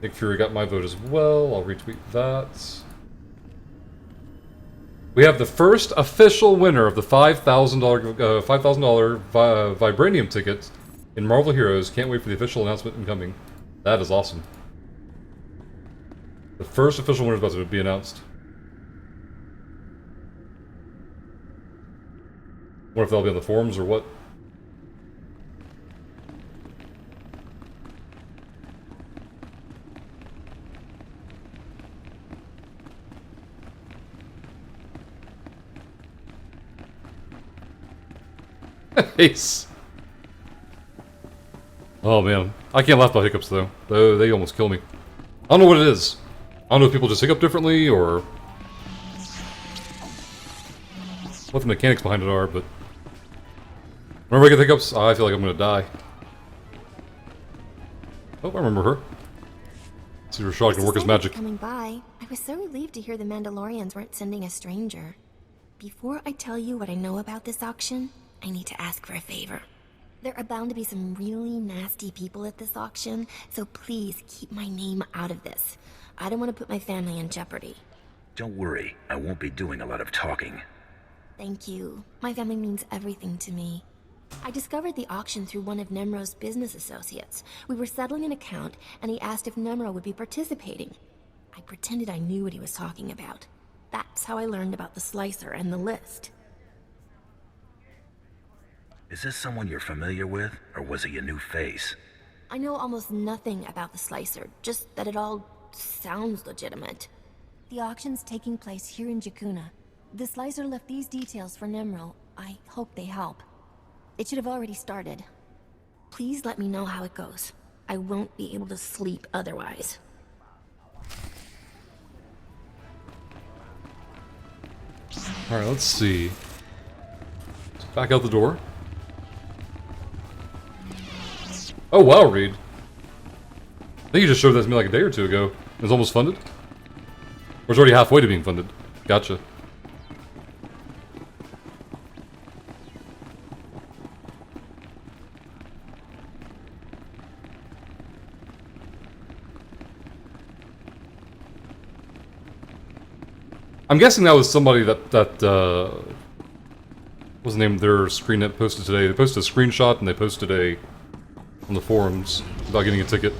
Nick Fury got my vote as well. I'll retweet that. We have the first official winner of the $5,000 Vibranium ticket in Marvel Heroes. Can't wait for the official announcement incoming. That is awesome. The first official winner is about to be announced. What if they'll be on the forums or what? Ace. Oh man, I can't laugh about hiccups though. They almost kill me. I don't know what it is. I don't know if people just hiccup differently or what the mechanics behind it are, but whenever I get hiccups, I feel like I'm gonna die. Oh, I remember her. See if Rashad can work his magic. Coming by, I was so relieved to hear the Mandalorians weren't sending a stranger. Before I tell you what I know about this auction, I need to ask for a favor. There are bound to be some really nasty people at this auction, so please keep my name out of this. I don't want to put my family in jeopardy. Don't worry, I won't be doing a lot of talking. Thank you. My family means everything to me. I discovered the auction through one of Nemro's business associates. We were settling an account, and he asked if Nemro would be participating. I pretended I knew what he was talking about. That's how I learned about the slicer and the list. Is this someone you're familiar with, or was he a new face? I know almost nothing about the slicer, just that it all sounds legitimate. The auction's taking place here in Jakuna. The slicer left these details for Nemro. I hope they help. It should have already started. Please let me know how it goes. I won't be able to sleep otherwise. Alright, let's see. Let's back out the door. Oh wow, Reed. I think you just showed that to me like a day or two ago. It was almost funded? Or it's already halfway to being funded. Gotcha. I'm guessing that was somebody that what's the name of their screen that posted today. They posted a screenshot and they posted on the forums about getting a ticket.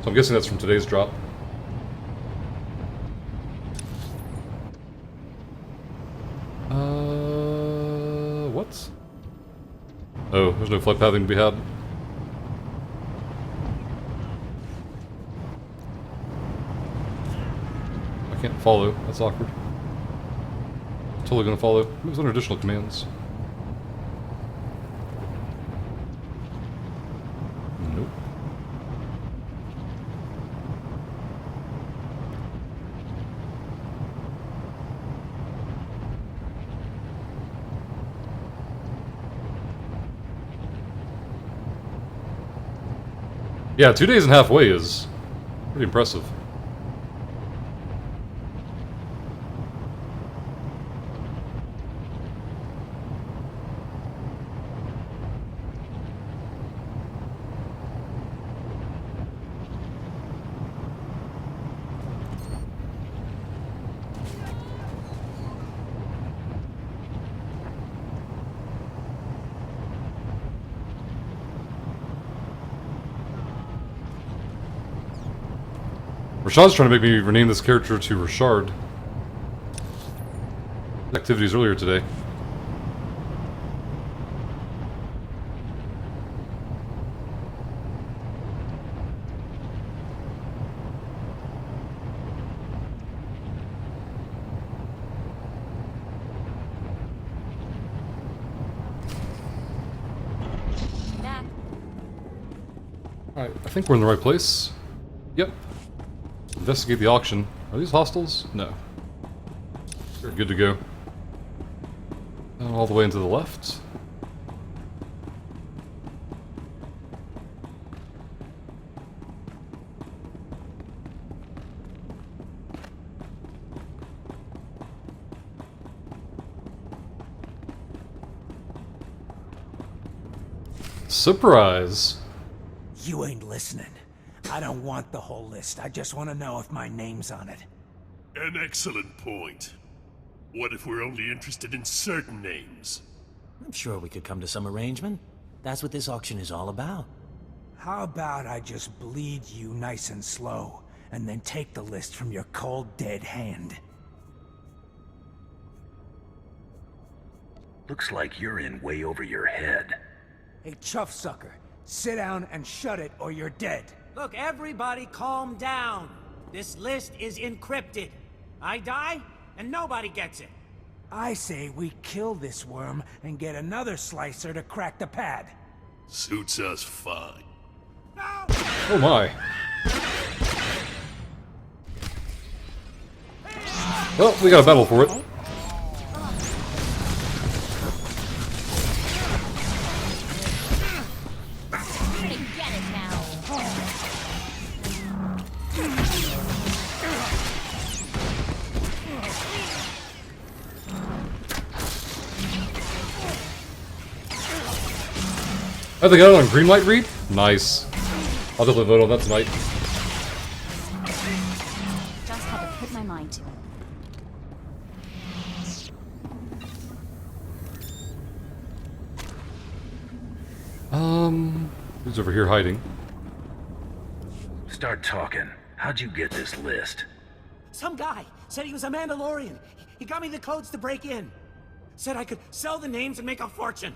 So I'm guessing that's from today's drop. What? Oh, there's no flight pathing to be had. I can't follow. That's awkward. Totally gonna follow. Moves under additional commands. Nope. Yeah, 2 days and halfway is pretty impressive. Rashad's trying to make me rename this character to Rashad. Activities earlier today. Alright, I think we're in the right place. Yep. Investigate the auction. Are these hostiles? No. We're good to go. All the way into the left. Surprise! You ain't listening. I don't want the whole list. I just want to know if my name's on it. An excellent point. What if we're only interested in certain names? I'm sure we could come to some arrangement. That's what this auction is all about. How about I just bleed you nice and slow, and then take the list from your cold, dead hand? Looks like you're in way over your head. Hey, chuff sucker. Sit down and shut it, or you're dead. Look, everybody calm down. This list is encrypted. I die, and nobody gets it. I say we kill this worm and get another slicer to crack the pad. Suits us fine. No! Oh my. Well, we got a battle for it. Oh, they got it on green light read? Nice. I'll definitely vote on that tonight. Just had to put my mind to it. Who's over here hiding? Start talking. How'd you get this list? Some guy said he was a Mandalorian. He got me the codes to break in. Said I could sell the names and make a fortune.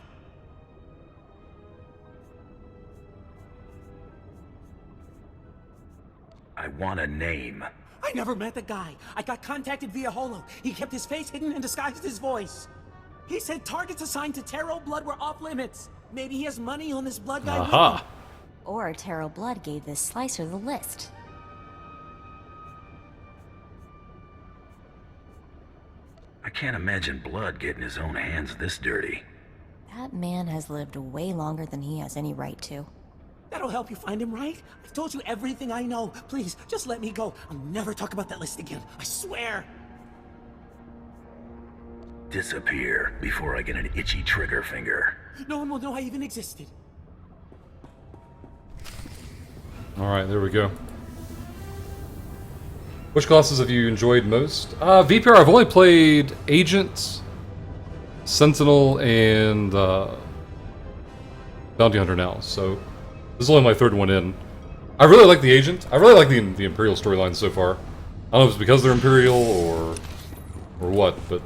I want a name. I never met the guy. I got contacted via Holo. He kept his face hidden and disguised his voice. He said targets assigned to Taro Blood were off limits. Maybe he has money on this blood guy. Aha! Or Taro Blood gave this slicer the list. I can't imagine Blood getting his own hands this dirty. That man has lived way longer than he has any right to. That'll help you find him, right? I've told you everything I know. Please, just let me go. I'll never talk about that list again. I swear. Disappear before I get an itchy trigger finger. No one will know I even existed. Alright, there we go. Which classes have you enjoyed most? VPR, I've only played Agent, Sentinel, and Bounty Hunter now, so this is only my third one in. I really like the Agent. I really like the Imperial storyline so far. I don't know if it's because they're Imperial or what, but...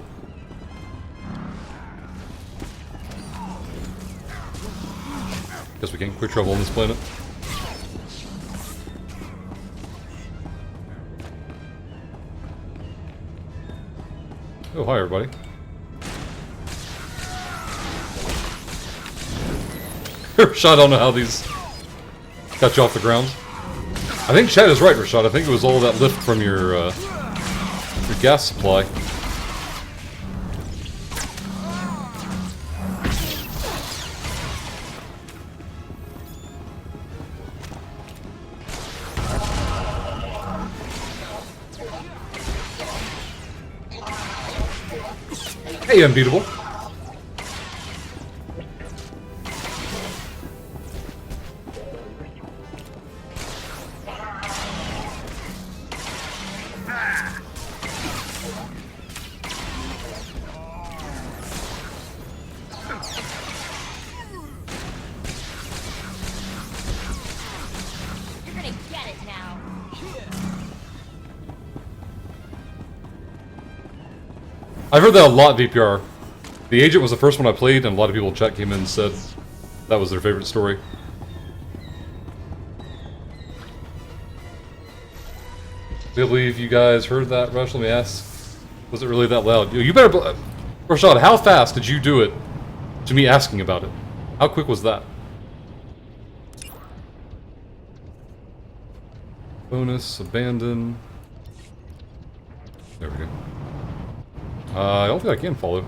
Guess we can't quick travel on this planet. Oh, hi everybody. Rashad, I don't know how these got you off the ground. I think Chad is right, Rashad. I think it was all that lift from your gas supply. Hey, Unbeatable. You're gonna get it now. I've heard that a lot, VPR. The Agent was the first one I played, and a lot of people in chat came in and said that was their favorite story. I believe you guys heard that, Rush. Let me ask. Was it really that loud? You better... Rashad, how fast did you do it to me asking about it? How quick was that? Bonus, abandon. There we go. I don't think I can follow.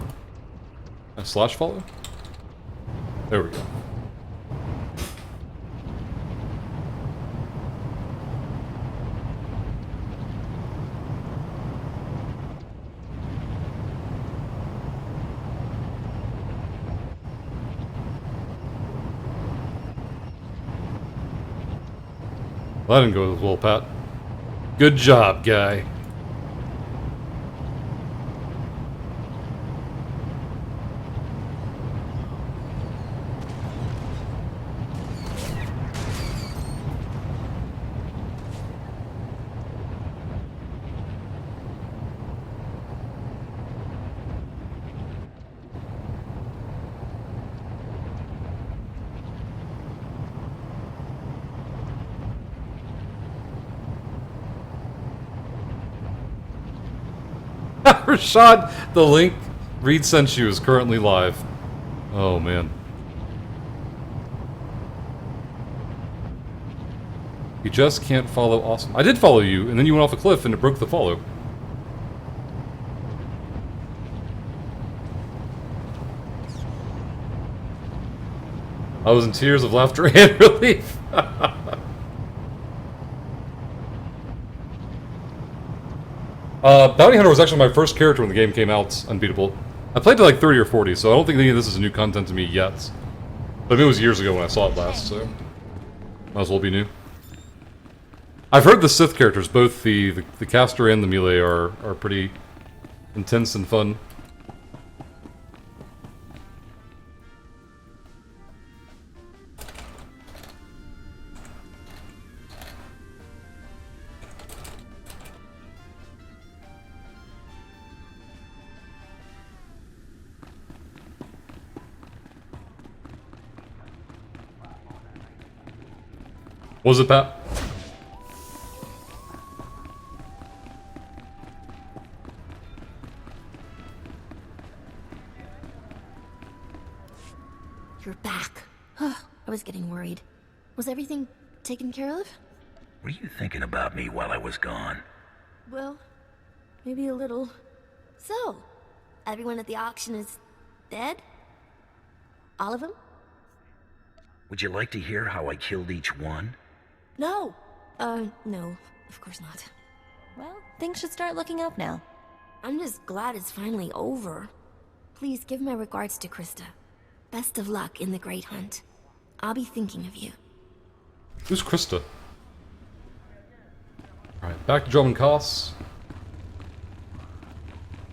Slash follow? There we go. Well, that didn't go as well, Pat. Good job, guy. Rashad, the link Reed sent you is currently live. Oh, man. You just can't follow awesome. I did follow you, and then you went off a cliff and it broke the follow. I was in tears of laughter and relief. Bounty Hunter was actually my first character when the game came out, Unbeatable. I played to like 30 or 40, so I don't think any of this is new content to me yet. But I mean, it was years ago when I saw it last, so might as well be new. I've heard the Sith characters, both the caster and the melee, are pretty intense and fun. What was it, Pat? You're back. I was getting worried. Was everything taken care of? Were you thinking about me while I was gone? Well, maybe a little. So, everyone at the auction is dead? All of them? Would you like to hear how I killed each one? No. No, of course not. Well, things should start looking up now. I'm just glad it's finally over. Please give my regards to Krista. Best of luck in the Great Hunt. I'll be thinking of you. Who's Krista? Alright, back to Drummond Costs.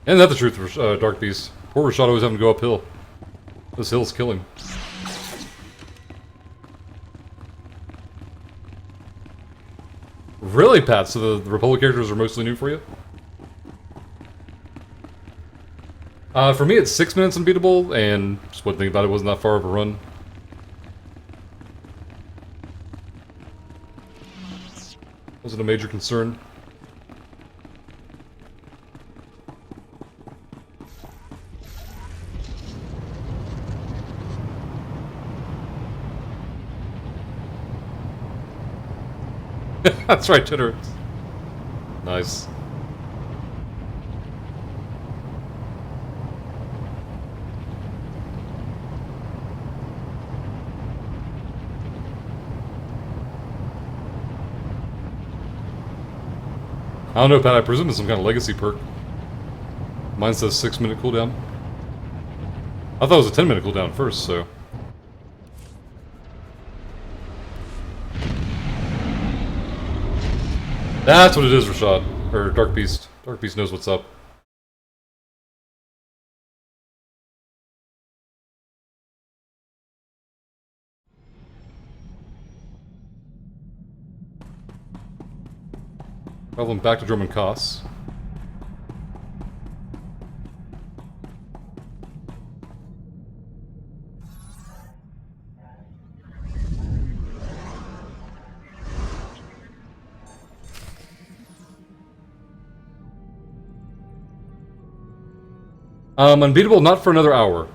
And that's the truth, Dark Beast. Poor Rashad always having to go uphill. This hill's killing. Really, Pat? So the Republic characters are mostly new for you? For me, it's 6 minutes unbeatable, and just one thing about it, wasn't that far of a run. Wasn't a major concern. That's right, Titter. Nice. I don't know, Pat, I presume it's some kind of legacy perk. Mine says 6-minute cooldown. I thought it was a 10-minute cooldown first, so... That's what it is, Rashad. Or Dark Beast. Dark Beast knows what's up. Traveling back to Drummond Costs. Unbeatable not for another hour.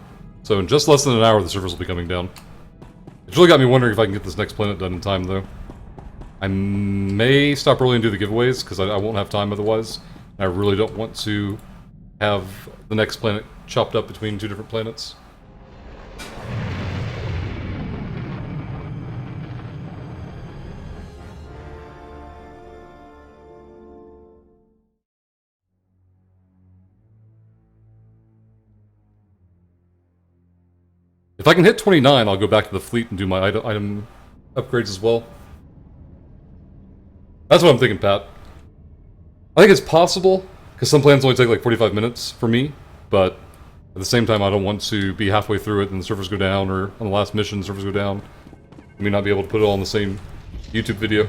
So in just less than an hour the servers will be coming down. It's really got me wondering if I can get this next planet done in time though. I may stop early and do the giveaways, because I won't have time otherwise. I really don't want to have the next planet chopped up between two different planets. If I can hit 29, I'll go back to the fleet and do my item upgrades as well. That's what I'm thinking, Pat. I think it's possible, because some plans only take like 45 minutes for me, but at the same time I don't want to be halfway through it and the servers go down, or on the last mission the servers go down. I may not be able to put it all in the same YouTube video.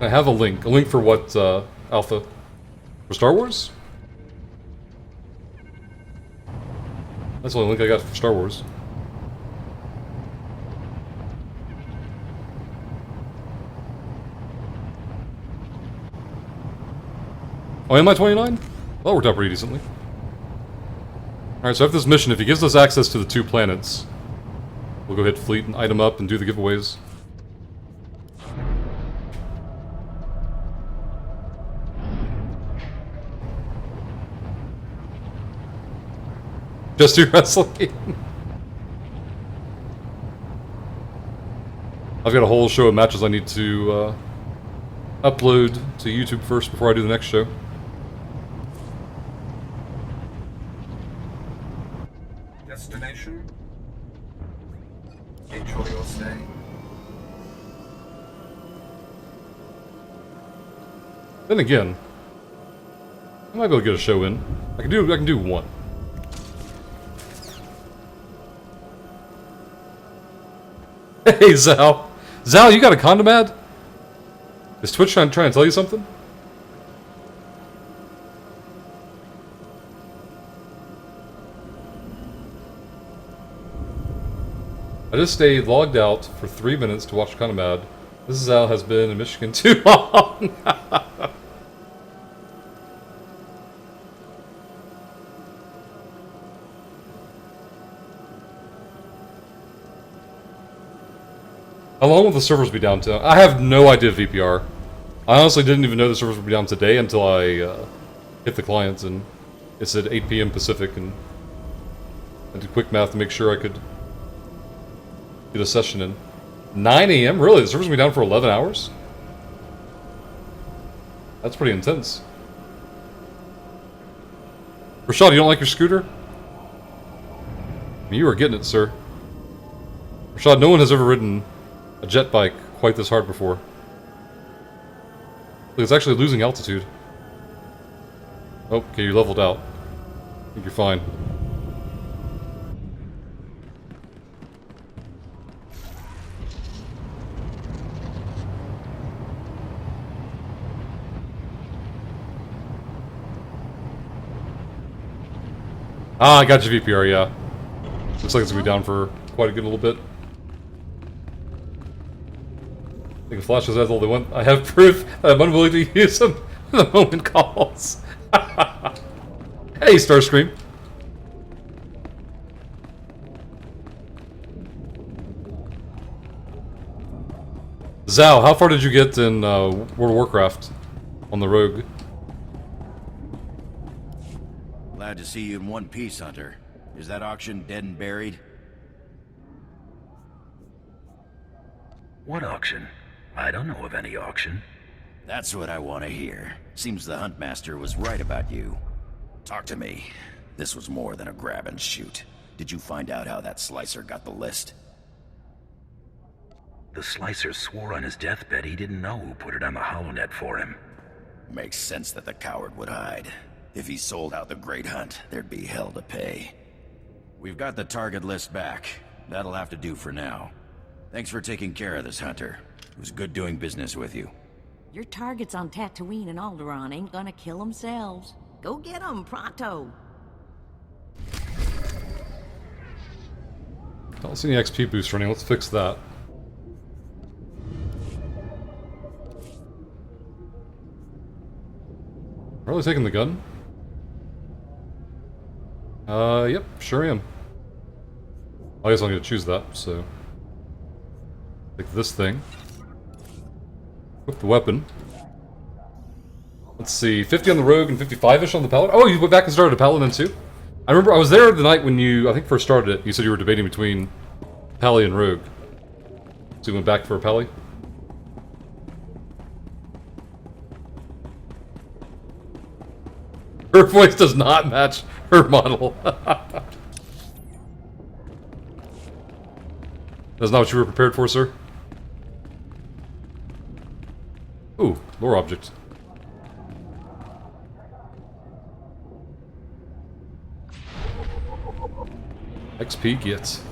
I have a link. A link for what, Alpha? For Star Wars? That's the only link I got for Star Wars. Oh, am I 29? Well, that worked out pretty decently. Alright, so after this mission, if he gives us access to the two planets, we'll go hit fleet and item up and do the giveaways. Just do wrestling. I've got a whole show of matches I need to upload to YouTube first before I do the next show. The auction. Enjoy your stay. Then again, I might be able to get a show in. I can do one. Hey, Zal. Zal, you got a condom ad? Is Twitch trying to tell you something? I just stayed logged out for 3 minutes to watch a condom ad. This Zal has been in Michigan too long. How long will the servers be down to? I have no idea, VPR. I honestly didn't even know the servers would be down today until I hit the clients and it said 8 PM Pacific, and I did quick math to make sure I could get a session in. 9 AM? Really? The servers will be down for 11 hours? That's pretty intense. Rashad, you don't like your scooter? I mean, you are getting it, sir. Rashad, no one has ever ridden a jet bike quite this hard before. Look, it's actually losing altitude. Oh, okay, you leveled out. I think you're fine. Ah, I got your VPR, yeah. Looks like it's gonna be down for quite a good little bit. They can flash those ads all they want. I have proof that I'm unwilling to use them when the moment calls. Hey, Starscream. Zao, how far did you get in World of Warcraft on the Rogue? Glad to see you in one piece, Hunter. Is that auction dead and buried? What auction? I don't know of any auction. That's what I want to hear. Seems the Huntmaster was right about you. Talk to me. This was more than a grab and shoot. Did you find out how that Slicer got the list? The Slicer swore on his deathbed he didn't know who put it on the HoloNet for him. Makes sense that the coward would hide. If he sold out the Great Hunt, there'd be hell to pay. We've got the target list back. That'll have to do for now. Thanks for taking care of this, Hunter. It was good doing business with you. Your targets on Tatooine and Alderaan ain't gonna kill themselves. Go get them, pronto. I don't see any XP boost running. Let's fix that. Really taking the gun? Yep, sure am. I guess I'm gonna choose that, so... Take this thing. Equip the weapon. Let's see, 50 on the Rogue and 55-ish on the Paladin. Oh, you went back and started a Paladin too? I remember I was there the night when you, I think, first started it. You said you were debating between Pally and Rogue. So you went back for a Pally? Her voice does not match her model. That's not what you were prepared for, sir? Ooh, lore object. XP gets.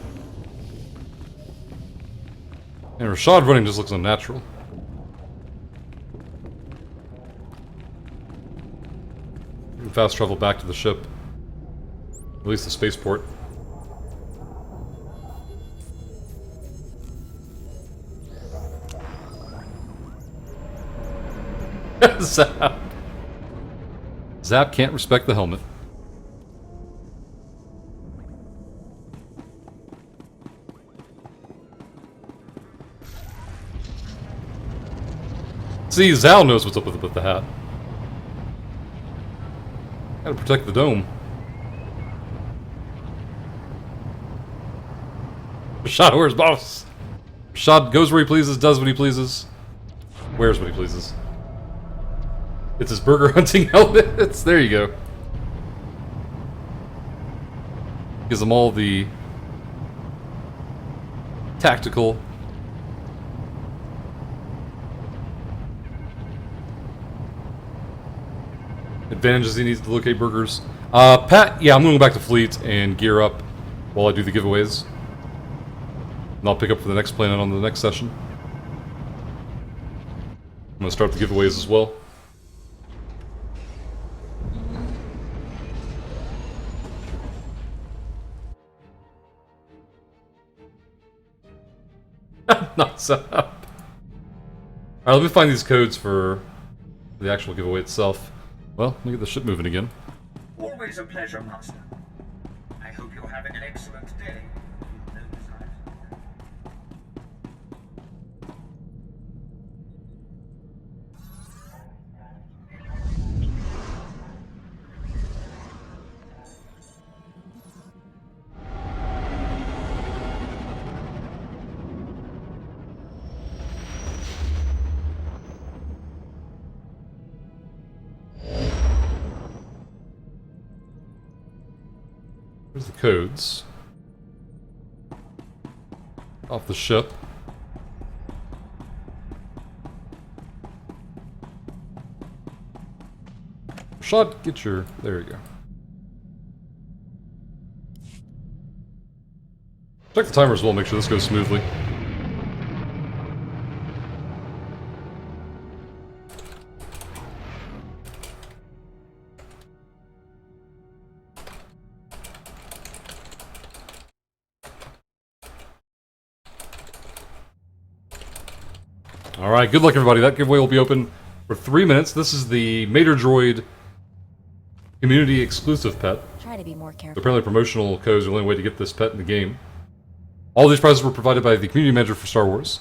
And Rashad running just looks unnatural. We can fast travel back to the ship. At least the spaceport. Zap. Zap can't respect the helmet. See, Zal knows what's up with the hat. Gotta protect the dome. Rashad, where's boss? Rashad goes where he pleases, does what he pleases, wears what he pleases. It's his burger hunting helmet. There you go. Gives them all the tactical. Advantages he needs to locate burgers. Pat, yeah, I'm gonna go back to Fleet and gear up while I do the giveaways. And I'll pick up for the next planet on the next session. I'm gonna start the giveaways as well. Not set up. Alright, let me find these codes for the actual giveaway itself. Well, let me get the ship moving again. Always a pleasure, Master. I hope you're having an excellent day. No desire. Here's the codes. Off the ship. Rashad, get your... There you go. Check the timer as well, make sure this goes smoothly. Alright, good luck everybody. That giveaway will be open for 3 minutes. This is the Mater Droid community exclusive pet. Try to be more careful. Apparently promotional codes are the only way to get this pet in the game. All these prizes were provided by the community manager for Star Wars,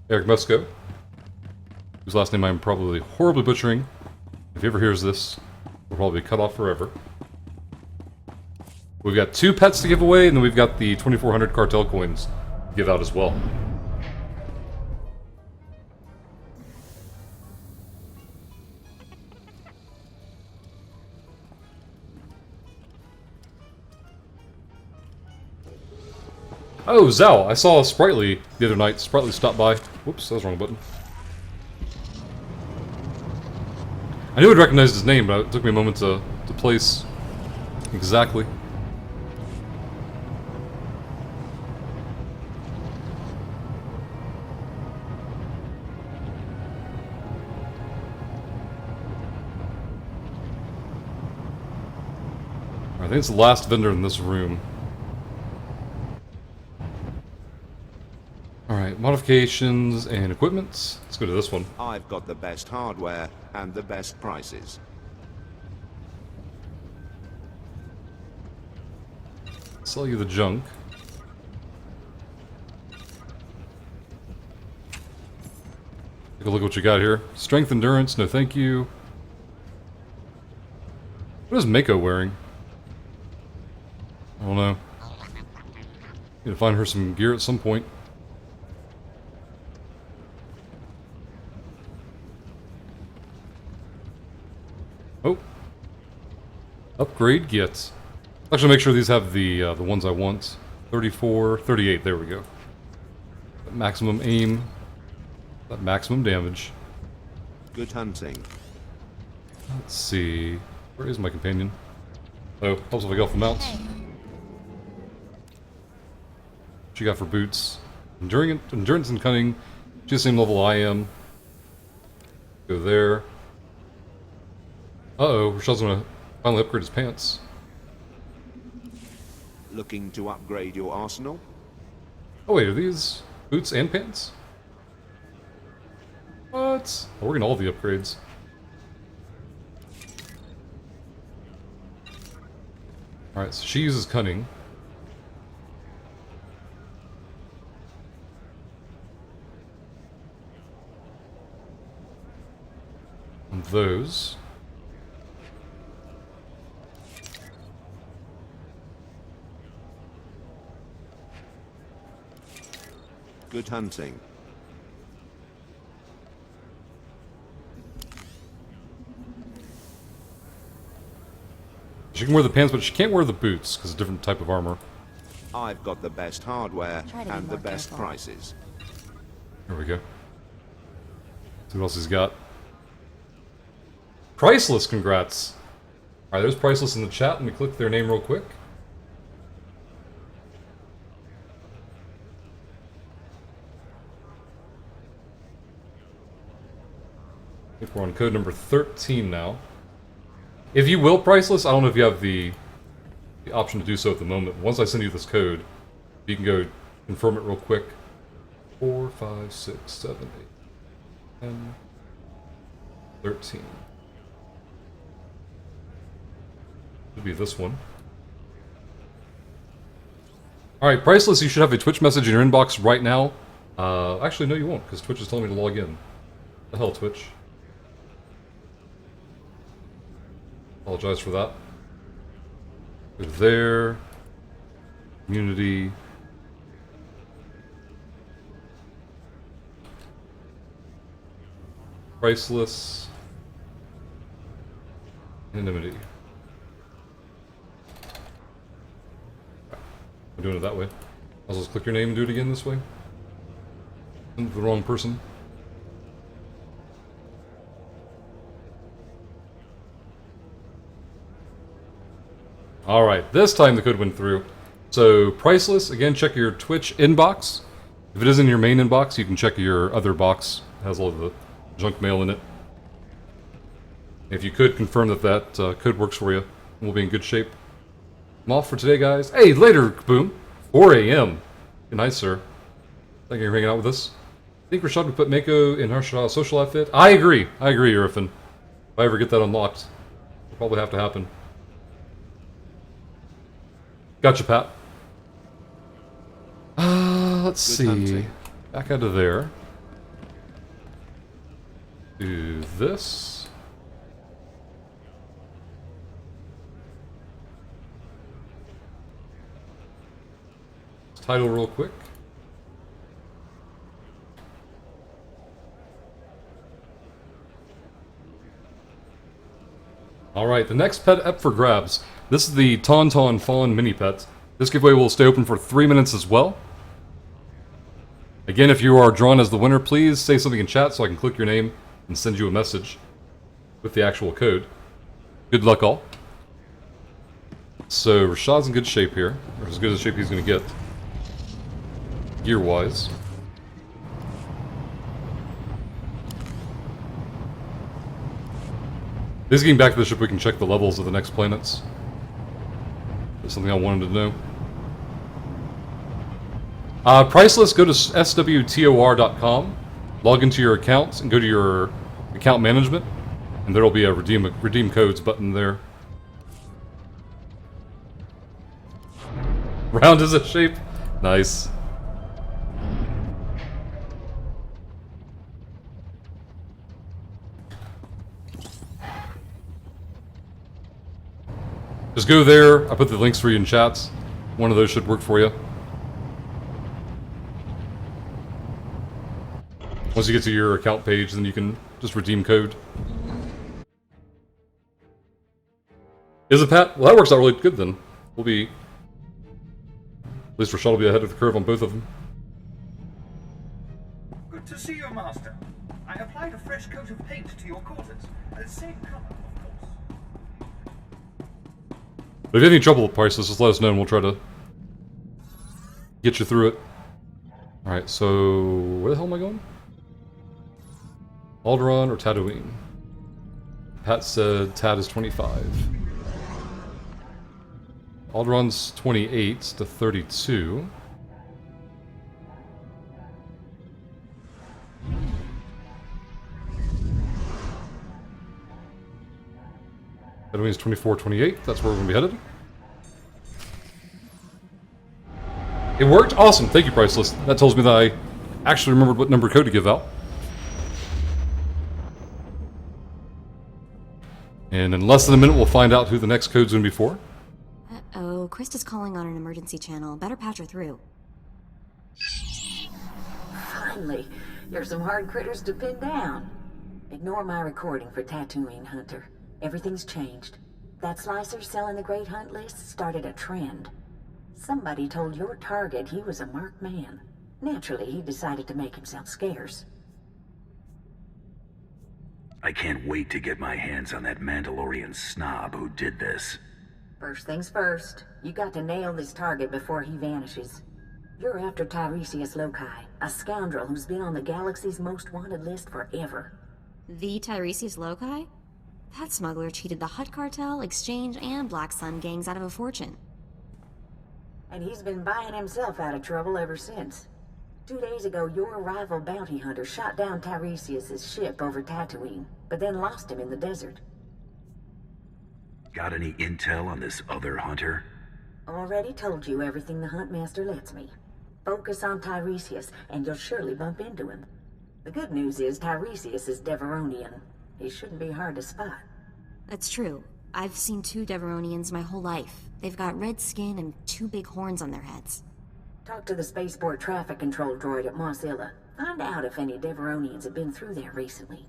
Eric Musco, whose last name I'm probably horribly butchering. If he ever hears this, we'll probably be cut off forever. We've got 2 pets to give away, and then we've got the 2,400 cartel coins to give out as well. Oh, Zhao, I saw Sprightly the other night. Sprightly stopped by. Whoops, that was the wrong button. I knew I'd recognized his name, but it took me a moment to place exactly. I think it's the last vendor in this room. Alright, modifications and equipment. Let's go to this one. I've got the best hardware and the best prices. Sell you the junk. Take a look at what you got here. Strength, endurance, no thank you. What is Mako wearing? I don't know. Need to find her some gear at some point. Oh. Upgrade gets. Actually, make sure these have the ones I want. 34, 38, there we go. That maximum aim. That maximum damage. Good hunting. Let's see. Where is my companion? Oh, helps if I get off the mounts. What you got for boots? Endurance and cunning. She's the same level I am. Go there. Uh-oh, Rashad's gonna finally upgrade his pants. Looking to upgrade your arsenal? Oh wait, are these boots and pants? What? Oh, we're getting all the upgrades. Alright, so she uses cunning. And those. Good hunting. She can wear the pants, but she can't wear the boots, because it's a different type of armor. I've got the best hardware Try to be and the more best careful. prices. There we go. See what else he's got. Priceless, congrats. Alright, there's Priceless in the chat. Let me click their name real quick. I think we're on code number 13 now. If you will Priceless, I don't know if you have the option to do so at the moment. Once I send you this code, you can go confirm it real quick. 4, 5, 6, 7, 8, 10, 13. Should be this one. Alright, Priceless, you should have a Twitch message in your inbox right now. Actually, no you won't, because Twitch is telling me to log in. The hell, Twitch. Apologize for that. Go there. Community. Priceless. Anonymity. I'm doing it that way. I'll just click your name and do it again this way. Send it to the wrong person. Alright, this time the code went through. So, Priceless, again, check your Twitch inbox. If it is in your main inbox, you can check your other box. It has all of the junk mail in it. If you could, confirm that that code works for you, we'll be in good shape. I'm off for today, guys. Hey, later, Kaboom! 4 a.m. Good night, sir. Thank you for hanging out with us. I think Rashad would put Mako in her social outfit. I agree, Urifin. If I ever get that unlocked, it'll probably have to happen. Gotcha, Pat. Let's see. Hunting. Back out of there. Do this. Title real quick. Alright, the next pet up for grabs. This is the Tauntaun Fawn mini pet. This giveaway will stay open for 3 minutes as well. Again, if you are drawn as the winner, please say something in chat so I can click your name and send you a message with the actual code. Good luck, all. So, Rashad's in good shape here, or as good a shape he's going to get, gear-wise. This is getting back to the ship, we can check the levels of the next planets. That's something I wanted to know. Priceless, go to SWTOR.com, log into your accounts, and go to your account management, and there will be a redeem codes button there. Round is a shape. Nice. Just go there. I put the links for you in chats. One of those should work for you. Once you get to your account page, then you can just redeem code. Is it Pat? Well, that works out really good then. We'll be... At least Rashad will be ahead of the curve on both of them. Good to see you, Master. I applied a fresh coat of paint to your quarters. Same color, of course. But if you have any trouble with Priceless, just let us know and we'll try to get you through it. Alright, so... where the hell am I going? Alderaan or Tatooine? Pat said Tat is 25. Alderaan's 28 to 32. Tatooine's 24, 28. That's where we're going to be headed. It worked? Awesome. Thank you, Priceless. That tells me that I actually remembered what number code to give out. And in less than a minute, we'll find out who the next code's going to be for. Uh-oh, Krista's calling on an emergency channel. Better patch her through. Finally, there's some hard critters to pin down. Ignore my recording for Tatooine, Hunter. Everything's changed. That slicer selling the Great Hunt list started a trend. Somebody told your target he was a marked man. Naturally, he decided to make himself scarce. I can't wait to get my hands on that Mandalorian snob who did this. First things first, you got to nail this target before he vanishes. You're after Tiresias Loci, a scoundrel who's been on the galaxy's most wanted list forever. The Tiresias Loci? That smuggler cheated the Hutt Cartel, Exchange, and Black Sun gangs out of a fortune. And he's been buying himself out of trouble ever since. 2 days ago, your rival bounty hunter shot down Tiresias' ship over Tatooine, but then lost him in the desert. Got any intel on this other hunter? Already told you everything the Huntmaster lets me. Focus on Tiresias, and you'll surely bump into him. The good news is Tiresias is Deveronian. He shouldn't be hard to spot. That's true. I've seen 2 Deveronians my whole life. They've got red skin and 2 big horns on their heads. Talk to the spaceport traffic control droid at Mosilla. Find out if any Deveronians have been through there recently.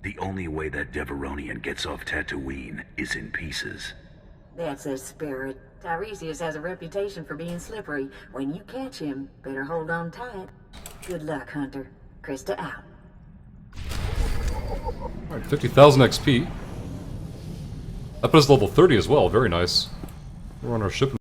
The only way that Deveronian gets off Tatooine is in pieces. That's the spirit. Tiresias has a reputation for being slippery. When you catch him, better hold on tight. Good luck, Hunter. Krista out. Alright, 50,000 XP. That put us level 30 as well, very nice. We're on our ship.